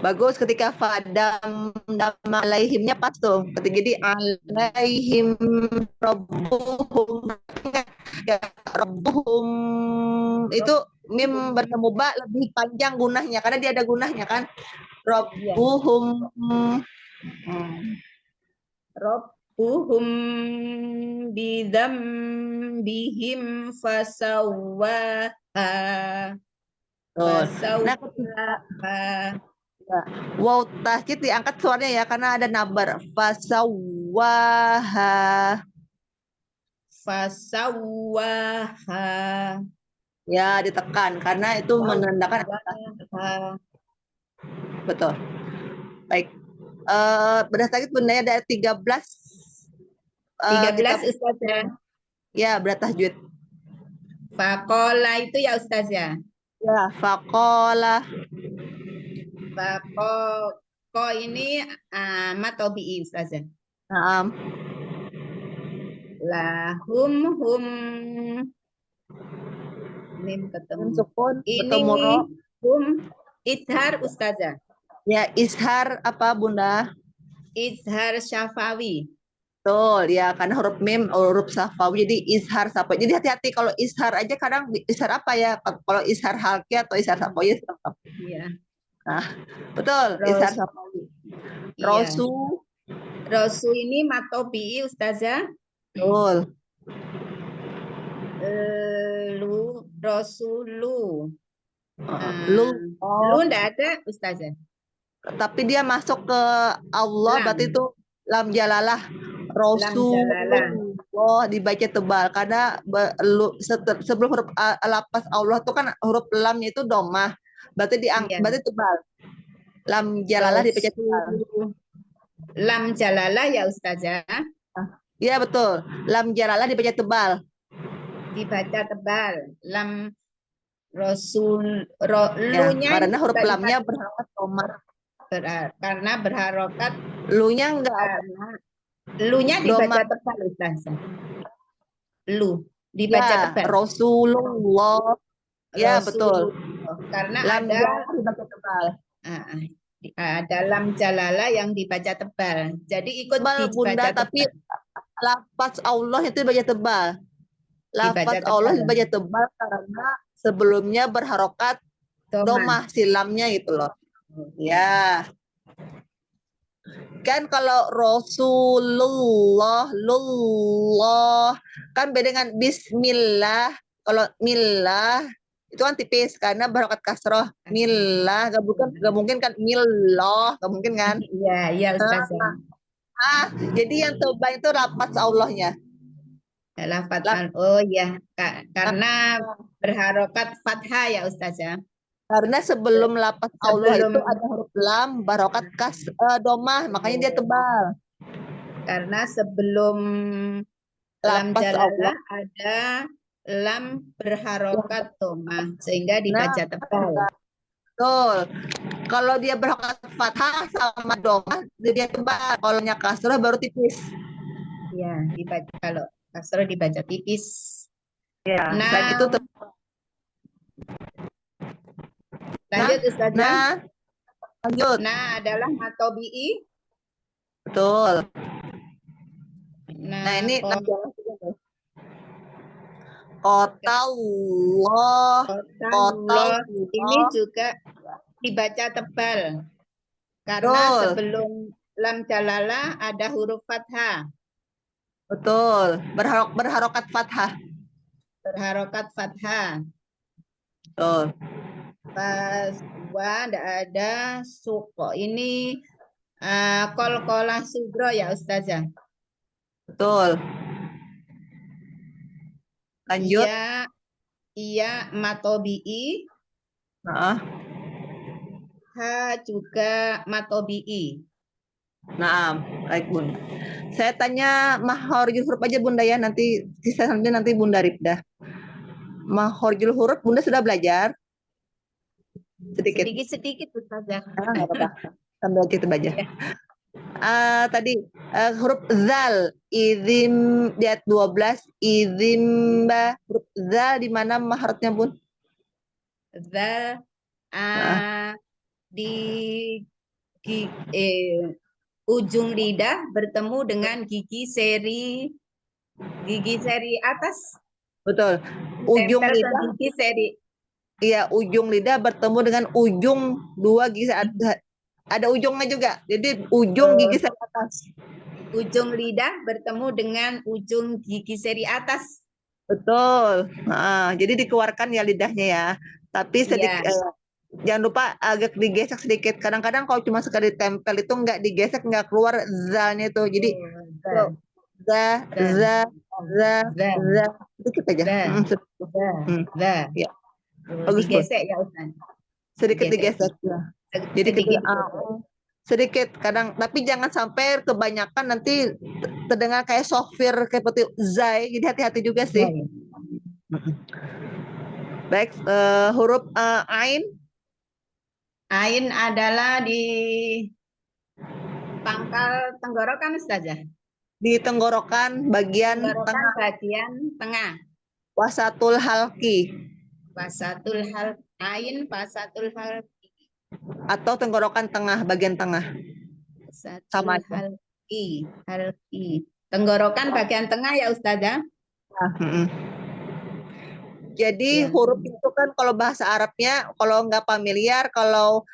Bagus, ketika fadam dama alaihimnya pas tuh. Ketika jadi alaihim rabbuhum, ya, rabbuhum itu mim bertemu ba lebih panjang gunahnya karena dia ada gunahnya kan. Iya. Rabbuhum. Rabbuhum bihim fasawwa. Nah, Fasawwa. wow, tasjid diangkat suaranya ya karena ada nabar. Fasawaha. Fasawwaha. Ya, ditekan karena itu menandakan Fasawwaha. betul. Baik. Berdasarkan bundanya ada 13 13 kita Ustazah. ya bertajwid. Fakola itu ya Ustazah. Ya, faqala. Ko ini amat atau bi Ustazah. Naam. Lahum hum. Mim ketemu. Sukun Ini bertemu ro. hum izhar Ustazah. Ya, ishar apa Bunda? Izhar syafawi. Betul, ya karena huruf mim huruf safawi jadi ishar safawi. Jadi hati-hati kalau ishar aja kadang ishar apa ya? Kalau ishar halki atau ishar safawi. Iya. Nah, betul, ishar safawi. Iya. Rosu ini matobi Ustazah. Betul. Rasulu. Lu Lu enggak ada Ustazah. tapi dia masuk ke Allah, Lam. berarti itu lam jalalah. Rasulullah dibaca tebal karena sebelum huruf lapas Allah itu kan huruf lamnya itu domah, berarti berarti tebal. Lam jalalah dibaca tebal. Lam jalalah ya Ustazah. Iya betul. Lam jalalah dibaca tebal. Dibaca tebal. Lam Rasul Lunya karena huruf lamnya berharokat domah. Karena berharokat. Lunya enggak. Lunya dibaca tebal Ustazah. Lu dibaca tebal. Rasulullah. Ya betul. Karena lam ada dibaca tebal. Ada lam jalalah yang dibaca tebal. Jadi ikut tebal, dibaca Bunda, tebal. tapi lafaz Allah itu dibaca tebal. Lafaz Allah dibaca tebal karena sebelumnya berharokat domah silamnya itu loh. Ya. Kan kalau Rasulullah kan beda dengan bismillah. Kalau millah itu kan tipis karena berharokat kasroh. Millah gak mungkin kan millah, gak mungkin kan? Iya Ustazah. Jadi yang tebal itu lafaz Allahnya. Oh ya, karena berharokat fathah ya Ustazah. Karena sebelum lafaz Allah itu ada huruf lam, barokat domah, makanya dia tebal. Karena sebelum lam jalalah ada lam berharokat domah, sehingga dibaca tebal. Betul. Kalau dia berharokat fathah sama domah, dia tebal. Kalau nya kasrah baru tipis. Ya, dibaca kalau kasrah dibaca tipis. Ya, selain itu lanjut Ustazah. Lanjut. Na adalah matobi'i. Betul. Nah, Nah, ini Qatallah. Qatallah ini Qatallah. juga dibaca tebal karena Betul. sebelum lam jalalah ada huruf fathah, Betul. Berharokat fathah. berharokat fathah. Betul. Pas wa tidak ada suko. Ini kol-kolah sugro ya Ustazah. Betul. Lanjut. Iya matobi'i. Nah, Ha juga matobi'i. nah, baik Bun. Saya tanya mahorjul huruf aja Bunda ya, nanti sisa nanti Bunda Ripdah. Mahorjul huruf Bunda sudah belajar sedikit. Sedikit-sedikit Ustazah. Nggak apa-apa. Sambil kita baca. Ya. Tadi huruf zal izim di ayat 12 izimba huruf zal di mana maharotnya Bun? Zal di ujung lidah bertemu dengan gigi seri atas. Betul. Ujung Tempel ke lidah. gigi seri. Iya, ujung lidah bertemu dengan ujung dua gigi ada ujungnya juga. Jadi ujung gigi seri atas. Ujung lidah bertemu dengan ujung gigi seri atas. Betul. Jadi dikeluarkan ya lidahnya ya. Tapi sedikit jangan lupa agak digesek sedikit. Kadang-kadang kalau cuma sekali tempel itu nggak digesek, nggak keluar zalnya itu. Jadi za sedikit aja. Ya. Bagus Digesek ya Ustaz. Sedikit digesek. Jadi sedikit sedikit kadang, tapi jangan sampai kebanyakan nanti terdengar kayak sofir kayak seperti zai. Jadi hati-hati juga sih. Baik, huruf ain. Ain adalah di pangkal tenggorokan Ustazah. Di tenggorokan bagian tenggorokan bagian tengah. Wasatul halki. Wasatul hal ain wasatul halki. Atau tenggorokan tengah bagian tengah. Sama halki. Tenggorokan bagian tengah ya Ustazah. Jadi huruf itu kan kalau bahasa Arabnya kalau nggak familiar, kalau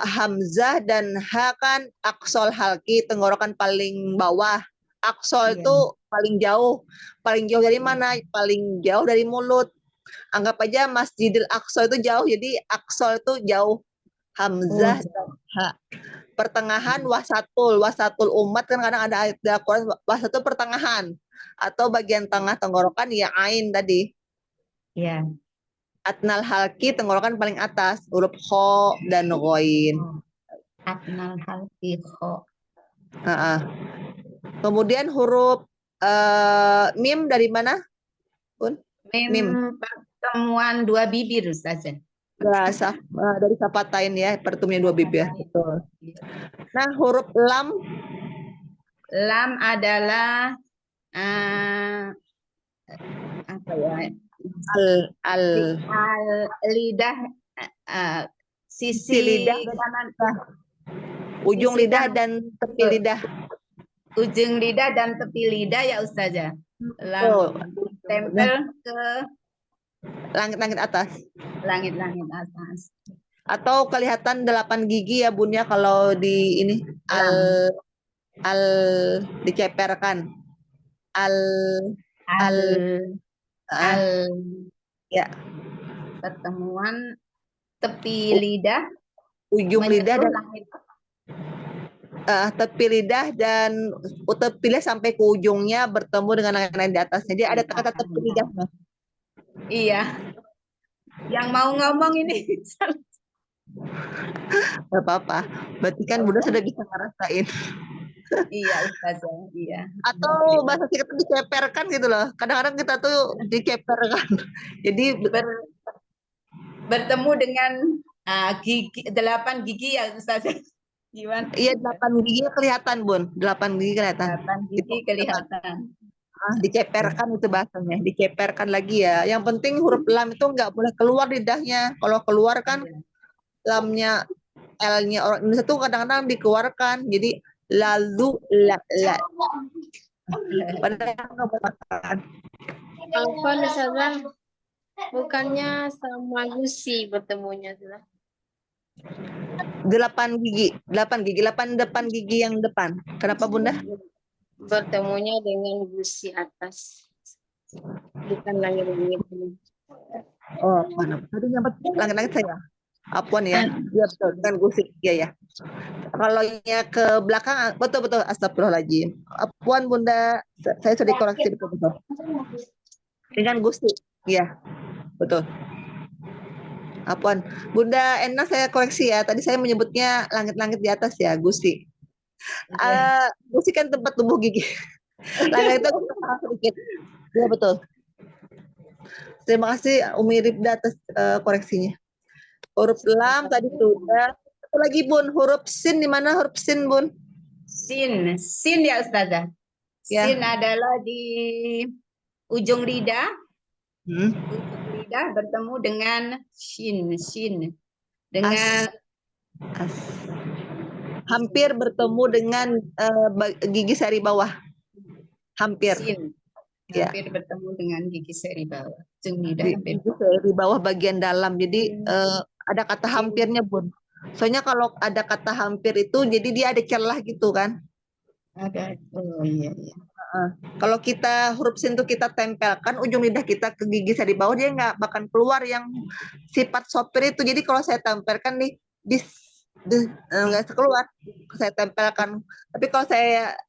hamzah dan ha kan aksol halki, tenggorokan paling bawah. Aksol itu paling jauh dari mana? Paling jauh dari mulut. Anggap aja Masjidil Aqsa itu jauh, jadi aksol itu jauh. Hamzah dan ha. Pertengahan wasatul umat kan kadang ada ayat Al-Quran wasatul pertengahan atau bagian tengah tenggorokan ya ain tadi. Ya. Atnal halki tenggorokan paling atas, huruf kho dan ghoin. Atnal halki kho. Kemudian huruf mim dari mana? Bun? Mim pertemuan dua bibir Ustazah. Ya, dari safatain ya, pertemuan dua bibir. Betul. Nah, huruf lam. Lam adalah apa ya? Lidah sisi lidah ujung lidah dan tepi lidah. Ujung lidah dan tepi lidah ya Ustazah. Lam tempel ke langit-langit atas. Langit-langit atas. Atau kelihatan 8 gigi ya Bun ya kalau di ini al diceperkan. Ya. Pertemuan tepi lidah, ujung lidah dan tepi lidah dan tepi lidah sampai ke ujungnya bertemu dengan yang di atasnya. Jadi ada kata tepi lidah. Iya. Yang mau ngomong ini. Gak apa-apa. Berarti kan Bunda sudah bisa ngerasain. Iya Ustazah, iya. Atau bahasa kita tuh diceperkan gitu loh. Kadang-kadang kita tuh diceperkan. Jadi bertemu dengan 8 gigi ya Ustazah. Gimana? Iya 8 giginya kelihatan Bun. 8 gigi kelihatan. 8 gigi kelihatan. Diceperkan itu bahasanya. Diceperkan lagi ya. Yang penting huruf lam itu nggak boleh keluar lidahnya. Kalau keluar kan lamnya L-nya orang Indonesia tuh kadang-kadang dikeluarkan. Jadi lalu la. Padahal nggak makan. Apa misalnya bukannya sama gusi bertemunya tuh. 8 gigi, 8 depan gigi yang depan. Kenapa Bunda? Bertemunya dengan gusi atas. Bukan langit-langit. Oh, mana? Tadi nyampe langit-langit saya. Apaan ya? Iya betul, dengan gusik. Iya ya. Kalau ke belakang, betul-betul. Astagfirullahaladzim. Apaan Bunda? Saya sudah dikoreksi betul-betul. Dengan gusik. Iya, betul. Apaan? Bunda enak saya koreksi ya. Tadi saya menyebutnya langit-langit di atas ya, gusik. Gusik kan tempat tumbuh gigi. Langit itu sedikit. Iya betul. Terima kasih Umi Ribda atas koreksinya. Huruf lam tadi sudah. Satu lagi Bun, huruf sin di mana huruf sin Bun? Sin ya Ustazah. Ya. Sin adalah di ujung lidah. Hmm. Ujung lidah bertemu dengan shin. Dengan hampir bertemu dengan gigi seri bawah. Hampir. sin. Ya. Hampir bertemu dengan gigi seri bawah. Ujung lidah hampir. Gigi seri bawah bagian dalam. Jadi ada kata hampirnya Bun. Soalnya kalau ada kata hampir itu jadi dia ada celah gitu kan. Ada. Oh iya. Kalau kita huruf sin itu kita tempelkan ujung lidah kita ke gigi seri bawah, dia nggak bakal keluar yang sifat sopir itu. Jadi kalau saya tempelkan nih nggak keluar, saya tempelkan. Tapi kalau saya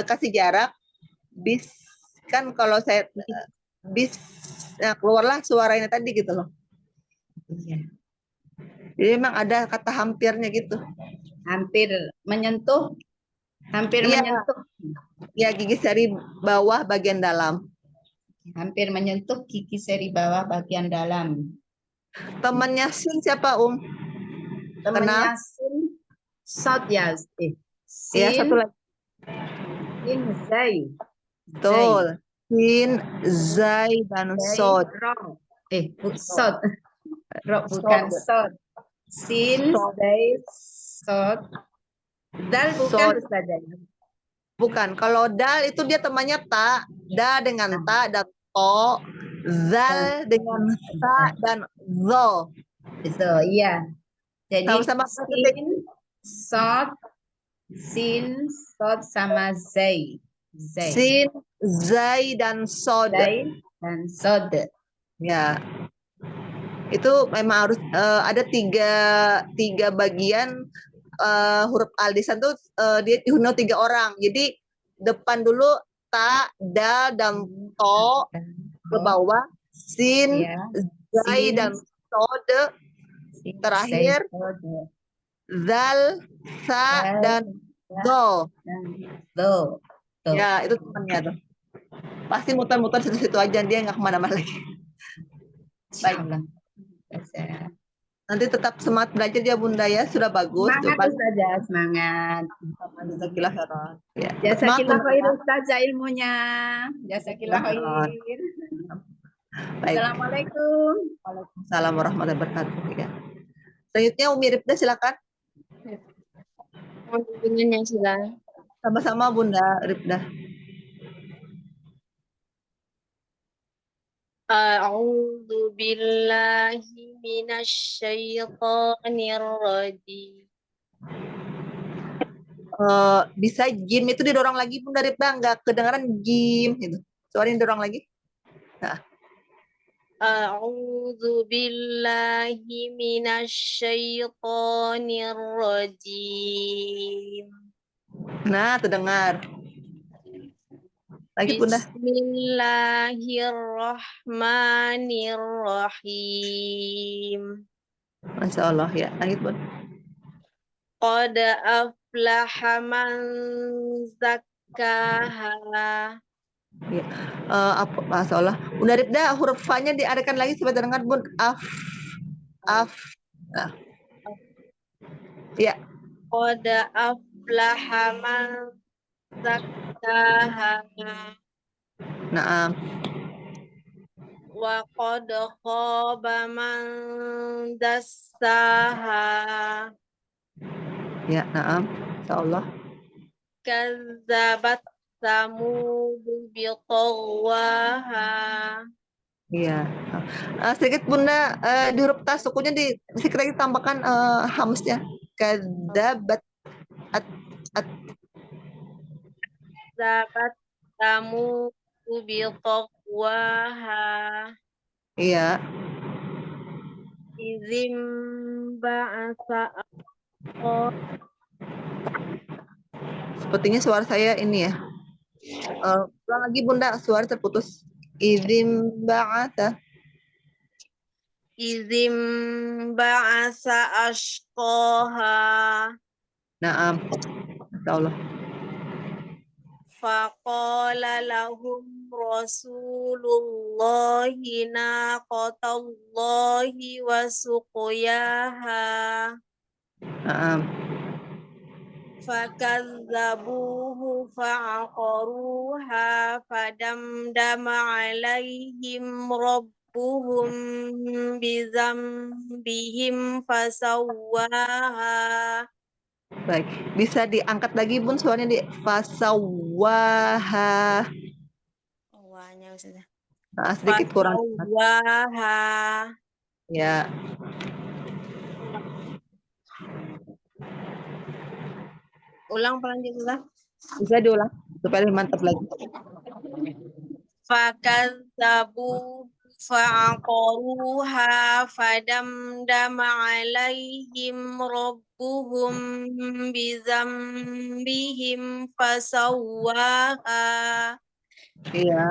kasih jarak bis, kan kalau saya bis, nah keluarlah suaranya tadi gitu loh. Iya. Jadi memang ada kata hampirnya gitu. Hampir menyentuh. Hampir Iya. menyentuh. Ya, gigi seri bawah bagian dalam. Hampir menyentuh gigi seri bawah bagian dalam. Temannya sin siapa Temannya sin, sod ya. Sin, ya, satu lagi. Sin, zai. Betul. Sin, zai, dan sod. Sod. Bukan sod. Sin, zai, sod. Dal bukan Ustazah. Bukan. Kalau dal itu dia temannya ta. Da dengan ta dan to. Zal dengan sa dan zo. Itu iya. Jadi sama-sama sin, sod sama zai. Sin, zai, dan sod. Dan sod. Ya. Itu memang harus ada tiga bagian huruf al-lisan tuh dia dihunau 3 orang. Jadi depan dulu ta, dal, dan to, ke bawah sin, zai, dan sod. Terakhir zal, sa, dan do. Ya, itu temannya tuh. Pasti muter-muter situ-situ aja, dia nggak kemana-mana lagi. Baik. Nanti tetap semangat belajar ya Bunda ya, sudah bagus. Semangat Ustazah, semangat. Jazakillah khairan. Ya. Jazakillah khair Ustazah ilmunya. Jazakillah khair. Baik. Assalamualaikum. Waalaikumsalam warahmatullahi wabarakatuh. Ya. Selanjutnya Umi Ribda silakan. Dengan silakan. Sama-sama Bunda Ribda. A'udzu billahi minasyaitonir rajim. Bisa jim itu didorong lagi Bunda Ribda, nggak kedengaran jim gitu. Suaranya didorong lagi. Nah. A'udzu billahi minasyaitonir rajim. Nah, terdengar. Lagi Bunda. Bismillahirrahmanirrahim. Masya Allah ya. Lanjut Bun. Qad aflaha man zakkaha. Ya. Masya Allah. Bunda Ribda huruf fa-nya diadakan lagi supaya terdengar Bun. Af. Nah. Ya. Qad aflaha man zakkaha. Nah. Wa qad khaba man dassaha. Ya, naam. Insyaallah. Kazzabat Samud biqawwaha. Iya. Sedikit Bunda, di huruf tas sukunya sedikit lagi tambahkan hamznya. Kadzabat at, at. Kazzabat Samud biqawwaha. Iya. Izim ba'asa Sepertinya suara saya ini ya. Ulang lagi Bunda, suara terputus. Idzim ba'atha. izim ba'asa ashqaha. Naam. Insyaallah. Faqala lahum Rasulullahi naqatallahi wa suqyaha. Naam. Fakazzabuhu fa'aqaruha fadamdama alaihim rabbuhum bizambihim fasawwaha. Baik, bisa diangkat lagi Bun suaranya di fasawaha. Wahnya Ustazah. Sedikit kurang. Fasawwaha. Ya. Ulang pelan Ustazah. Bisa diulang supaya lebih mantap lagi. Fakazzabu fa'aqaruha fadamdama alaihim rabbuhum bizambihim fasawwaha. Iya.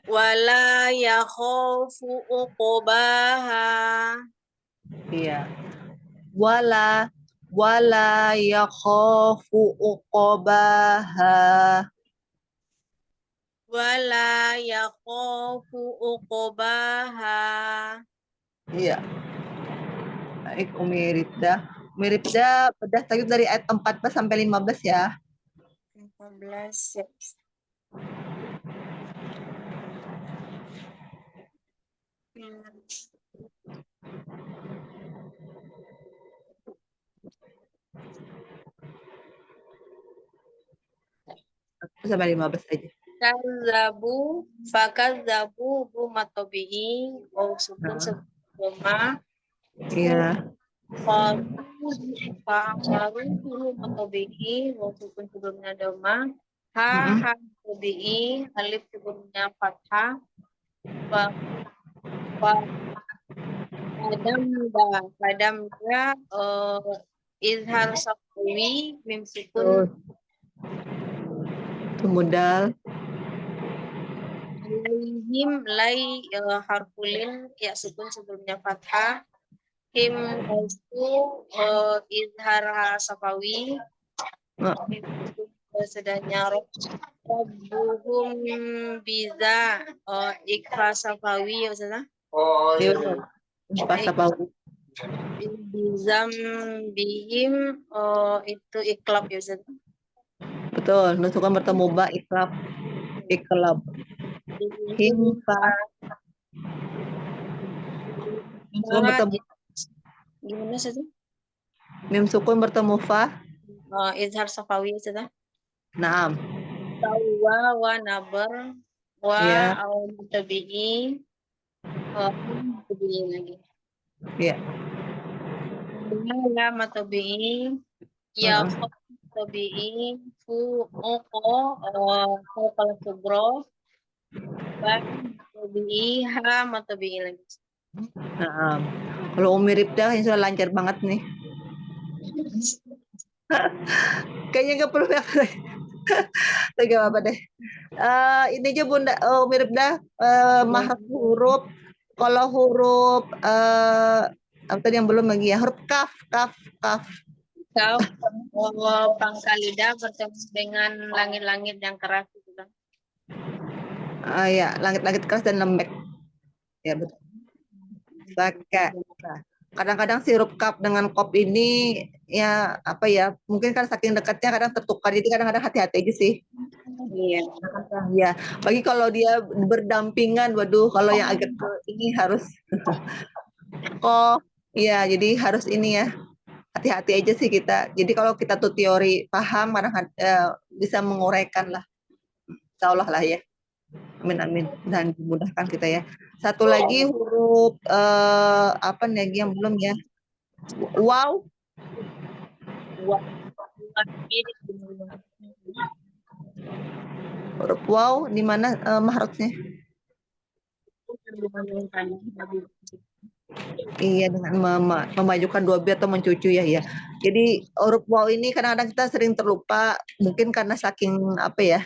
Wala yakhafu uqbaha. Iya. Wala yakhafu uqbaha. Wala yakhafu uqbaha. Iya. Baik, Umi Rifda. Umi Rifda pedas tadi dari ayat 14 sampai 15 ya. 14 ya. Sampai 15 aja. Fakazzabu bu matobi'i wa sukun sebelumnya Iya. Fa'amaru matobi'i wa sukun sebelumnya doma ha matobi'i alif sebelumnya fathah wa padam izhar safawi mim sukun Modal. alaihim harfulin ya sukun sebelumnya fathah him itu izhar safawi sedanya rabbuhum biza ikfa safawi ya Ustazah. Pas apa? Bizam bihim itu iklab ya Ustazah. Betul, nusukan bertemu ba iklab. Himfa. Nusukan bertemu. Gimana Ustazah? Mim sukun bertemu fa. Izhar safawi ya Ustazah. Naam. Tawa wa nabar wa Iya. au mutabi'i mutabi'i lagi. Iya. Ya matabi'i ya matabi'i fu uqo kalau subro ba matabi'i ha matabi'i lagi. Naam. Kalau Umi Rifda yang sudah lancar banget nih. Kayaknya nggak perlu Tapi gak apa-apa deh. Ini aja Bunda, Umi Rifda, mahal huruf. Kalau huruf apa tadi yang belum lagi ya, huruf kaf. Kau pangkal lidah bertemu dengan langit-langit yang keras itu kan. Ya, langit-langit keras dan lembek. Ya betul. Baka. Kadang-kadang si huruf kaf dengan kop ini ya apa ya, mungkin kan saking dekatnya kadang tertukar, jadi kadang-kadang hati-hati aja sih. Iya. Ya, bagi kalau dia berdampingan, waduh, kalau yang agak ini harus kok Iya, jadi harus ini ya, hati-hati aja sih kita. Jadi kalau kita tuh teori paham, kadang bisa menguraikan lah. Insya Allah lah ya. Amin amin. Dan dimudahkan kita ya. Satu lagi huruf apa nih lagi yang belum ya? Wow, huruf wow di mana mahrotnya? Iya, dengan memajukan dua b atau mencucu ya ya. Jadi huruf wow ini kadang-kadang kita sering terlupa, mungkin karena saking apa ya?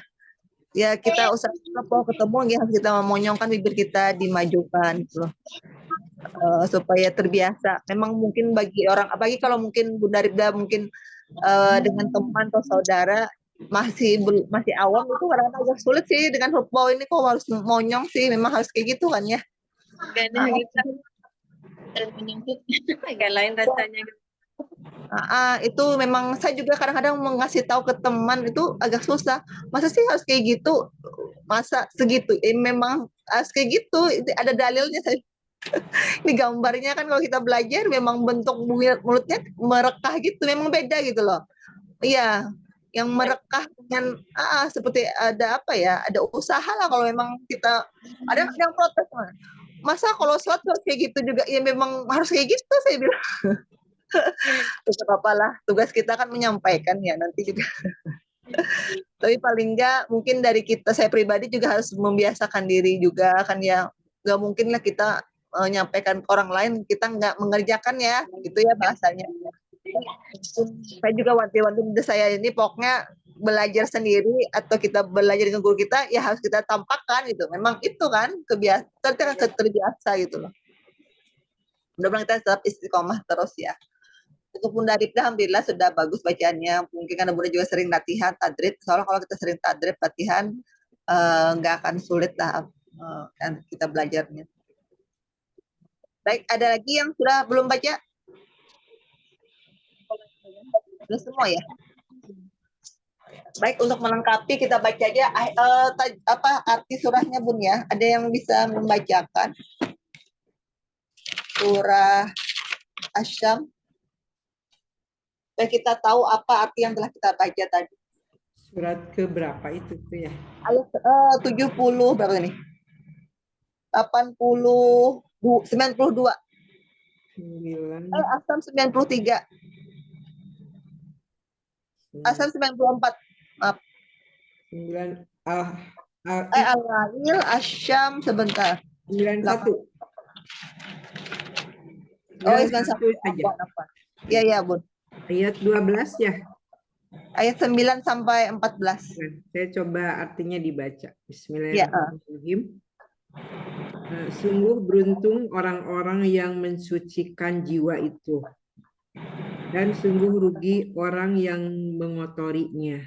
Ya kita usahakan kalau ketemu ya harus kita memonyongkan bibir kita dimajukan gitu loh. Supaya terbiasa. Memang mungkin bagi orang, apalagi kalau mungkin Bunda Ribda mungkin dengan teman atau saudara masih awam itu kadang-kadang agak sulit sih dengan huruf wow ini kok harus monyong sih, memang harus kayak gitu kan ya. Kayaknya kita termenyangkut agak lain rasanya. Itu memang saya juga kadang-kadang mengasih tahu ke teman itu agak susah. Masa sih harus kayak gitu? Masa segitu? Memang harus kayak gitu. Ada dalilnya saya. Ini gambarnya kan kalau kita belajar memang bentuk mulutnya merekah gitu. Memang beda gitu loh. Iya, yang merekah dengan seperti ada apa ya? Ada usaha lah kalau memang kita ada yang protes. Masa kalau sholat harus kayak gitu juga? Ya memang harus kayak gitu saya bilang. Tidak apa-apa lah, tugas kita kan menyampaikan ya nanti juga. Tapi paling enggak mungkin dari kita, saya pribadi juga harus membiasakan diri juga kan ya. Nggak mungkin lah kita menyampaikan ke orang lain, kita nggak mengerjakan ya, gitu ya bahasanya. Saya juga wanti-wanti saya ini pokoknya belajar sendiri atau kita belajar dengan guru kita ya harus kita tampakkan gitu. Memang itu kan kebiasaan, kita kan terbiasa gitu loh. Mudah-mudahan kita tetap istiqomah terus ya. Untuk Bunda Ribda alhamdulillah sudah bagus bacaannya. Mungkin karena Bunda juga sering latihan tadrib. Soalnya kalau kita sering tadrib latihan nggak akan sulit lah kan kita belajarnya. Baik, ada lagi yang sudah belum baca? Sudah semua ya? Baik, untuk melengkapi kita baca aja apa arti surahnya Bun ya. Ada yang bisa membacakan surah Asyam? Supaya kita tahu apa arti yang telah kita baca tadi. Surat ke berapa itu tuh ya? Ayat 70 berapa ini? 80 92. 9, Asam 93. Asam 94. Maaf. 9, Al-Lail, Asyam sebentar. 91. Oh, 91 saja. Iya, ya, Bun. Ayat 12 ya. Ayat 9 sampai 14. Saya coba artinya dibaca. Ya. Bismillahirrahmanirrahim. Sungguh beruntung orang-orang yang mensucikan jiwa itu. Dan sungguh rugi orang yang mengotorinya.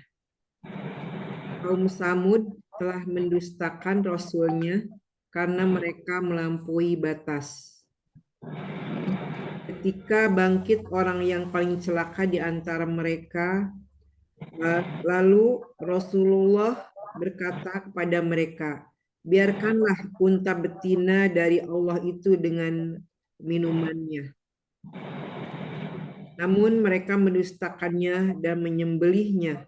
Kaum Samud telah mendustakan Rasulnya karena mereka melampaui batas. Ketika bangkit orang yang paling celaka di antara mereka, lalu Rasulullah berkata kepada mereka, biarkanlah unta betina dari Allah itu dengan minumannya. Namun mereka mendustakannya dan menyembelihnya.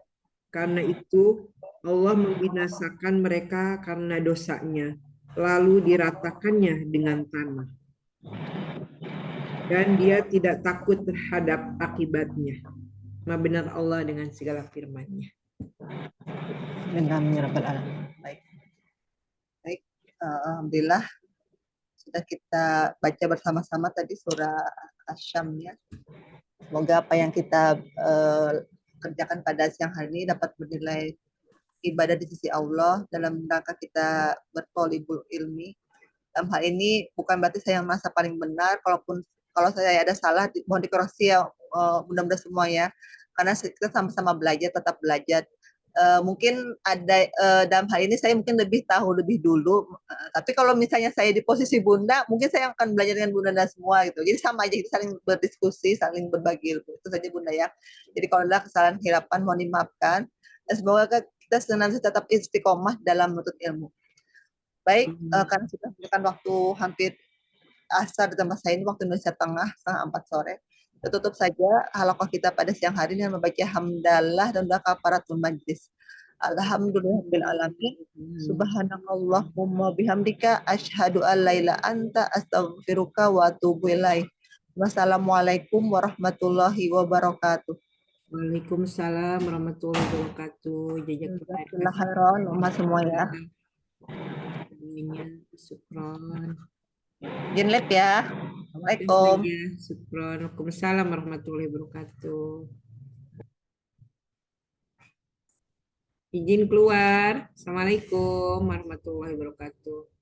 Karena itu Allah membinasakan mereka karena dosanya, lalu diratakannya dengan tanah. Dan dia tidak takut terhadap akibatnya. Maha benar Allah dengan segala firman-Nya. Baik. Baik, alhamdulillah sudah kita baca bersama-sama tadi surah Asyam ya. Semoga apa yang kita kerjakan pada siang hari ini dapat bernilai ibadah di sisi Allah dalam rangka kita bertolibul ilmi. Dalam hal ini bukan berarti saya yang merasa paling benar, kalau saya ada salah mohon dikoreksi ya mudah-mudahan semua ya, karena kita sama-sama belajar, tetap belajar. Mungkin ada dalam hal ini saya mungkin lebih tahu lebih dulu, tapi kalau misalnya saya di posisi Bunda mungkin saya akan belajar dengan Bunda dan semua gitu, jadi sama aja, kita saling berdiskusi, saling berbagi ilmu, itu saja Bunda ya. Jadi kalau ada kesalahan hilapan mohon dimaafkan, dan semoga kita senantiasa tetap istiqomah dalam menuntut ilmu. Baik, karena sudah memberikan waktu hampir asar di tempat saya ini waktu Indonesia Tengah, setengah 4 sore. Kita tutup saja halaqah kita pada siang hari dengan membaca hamdalah dan doa kafaratul majlis. Alhamdulillahirabbil alamin. Subhanakallahumma bihamdika asyhadu an la ilaha anta astaghfiruka wa atubu ilaik. Wassalamualaikum warahmatullahi wabarakatuh. Waalaikumsalam warahmatullahi wabarakatuh. Jazakallah khairan, Mama semua ya. Semuanya, syukron. Izin live ya. Assalamualaikum. Ya, syukron. Waalaikumsalam warahmatullahi wabarakatuh. Izin keluar. Assalamualaikum warahmatullahi wabarakatuh.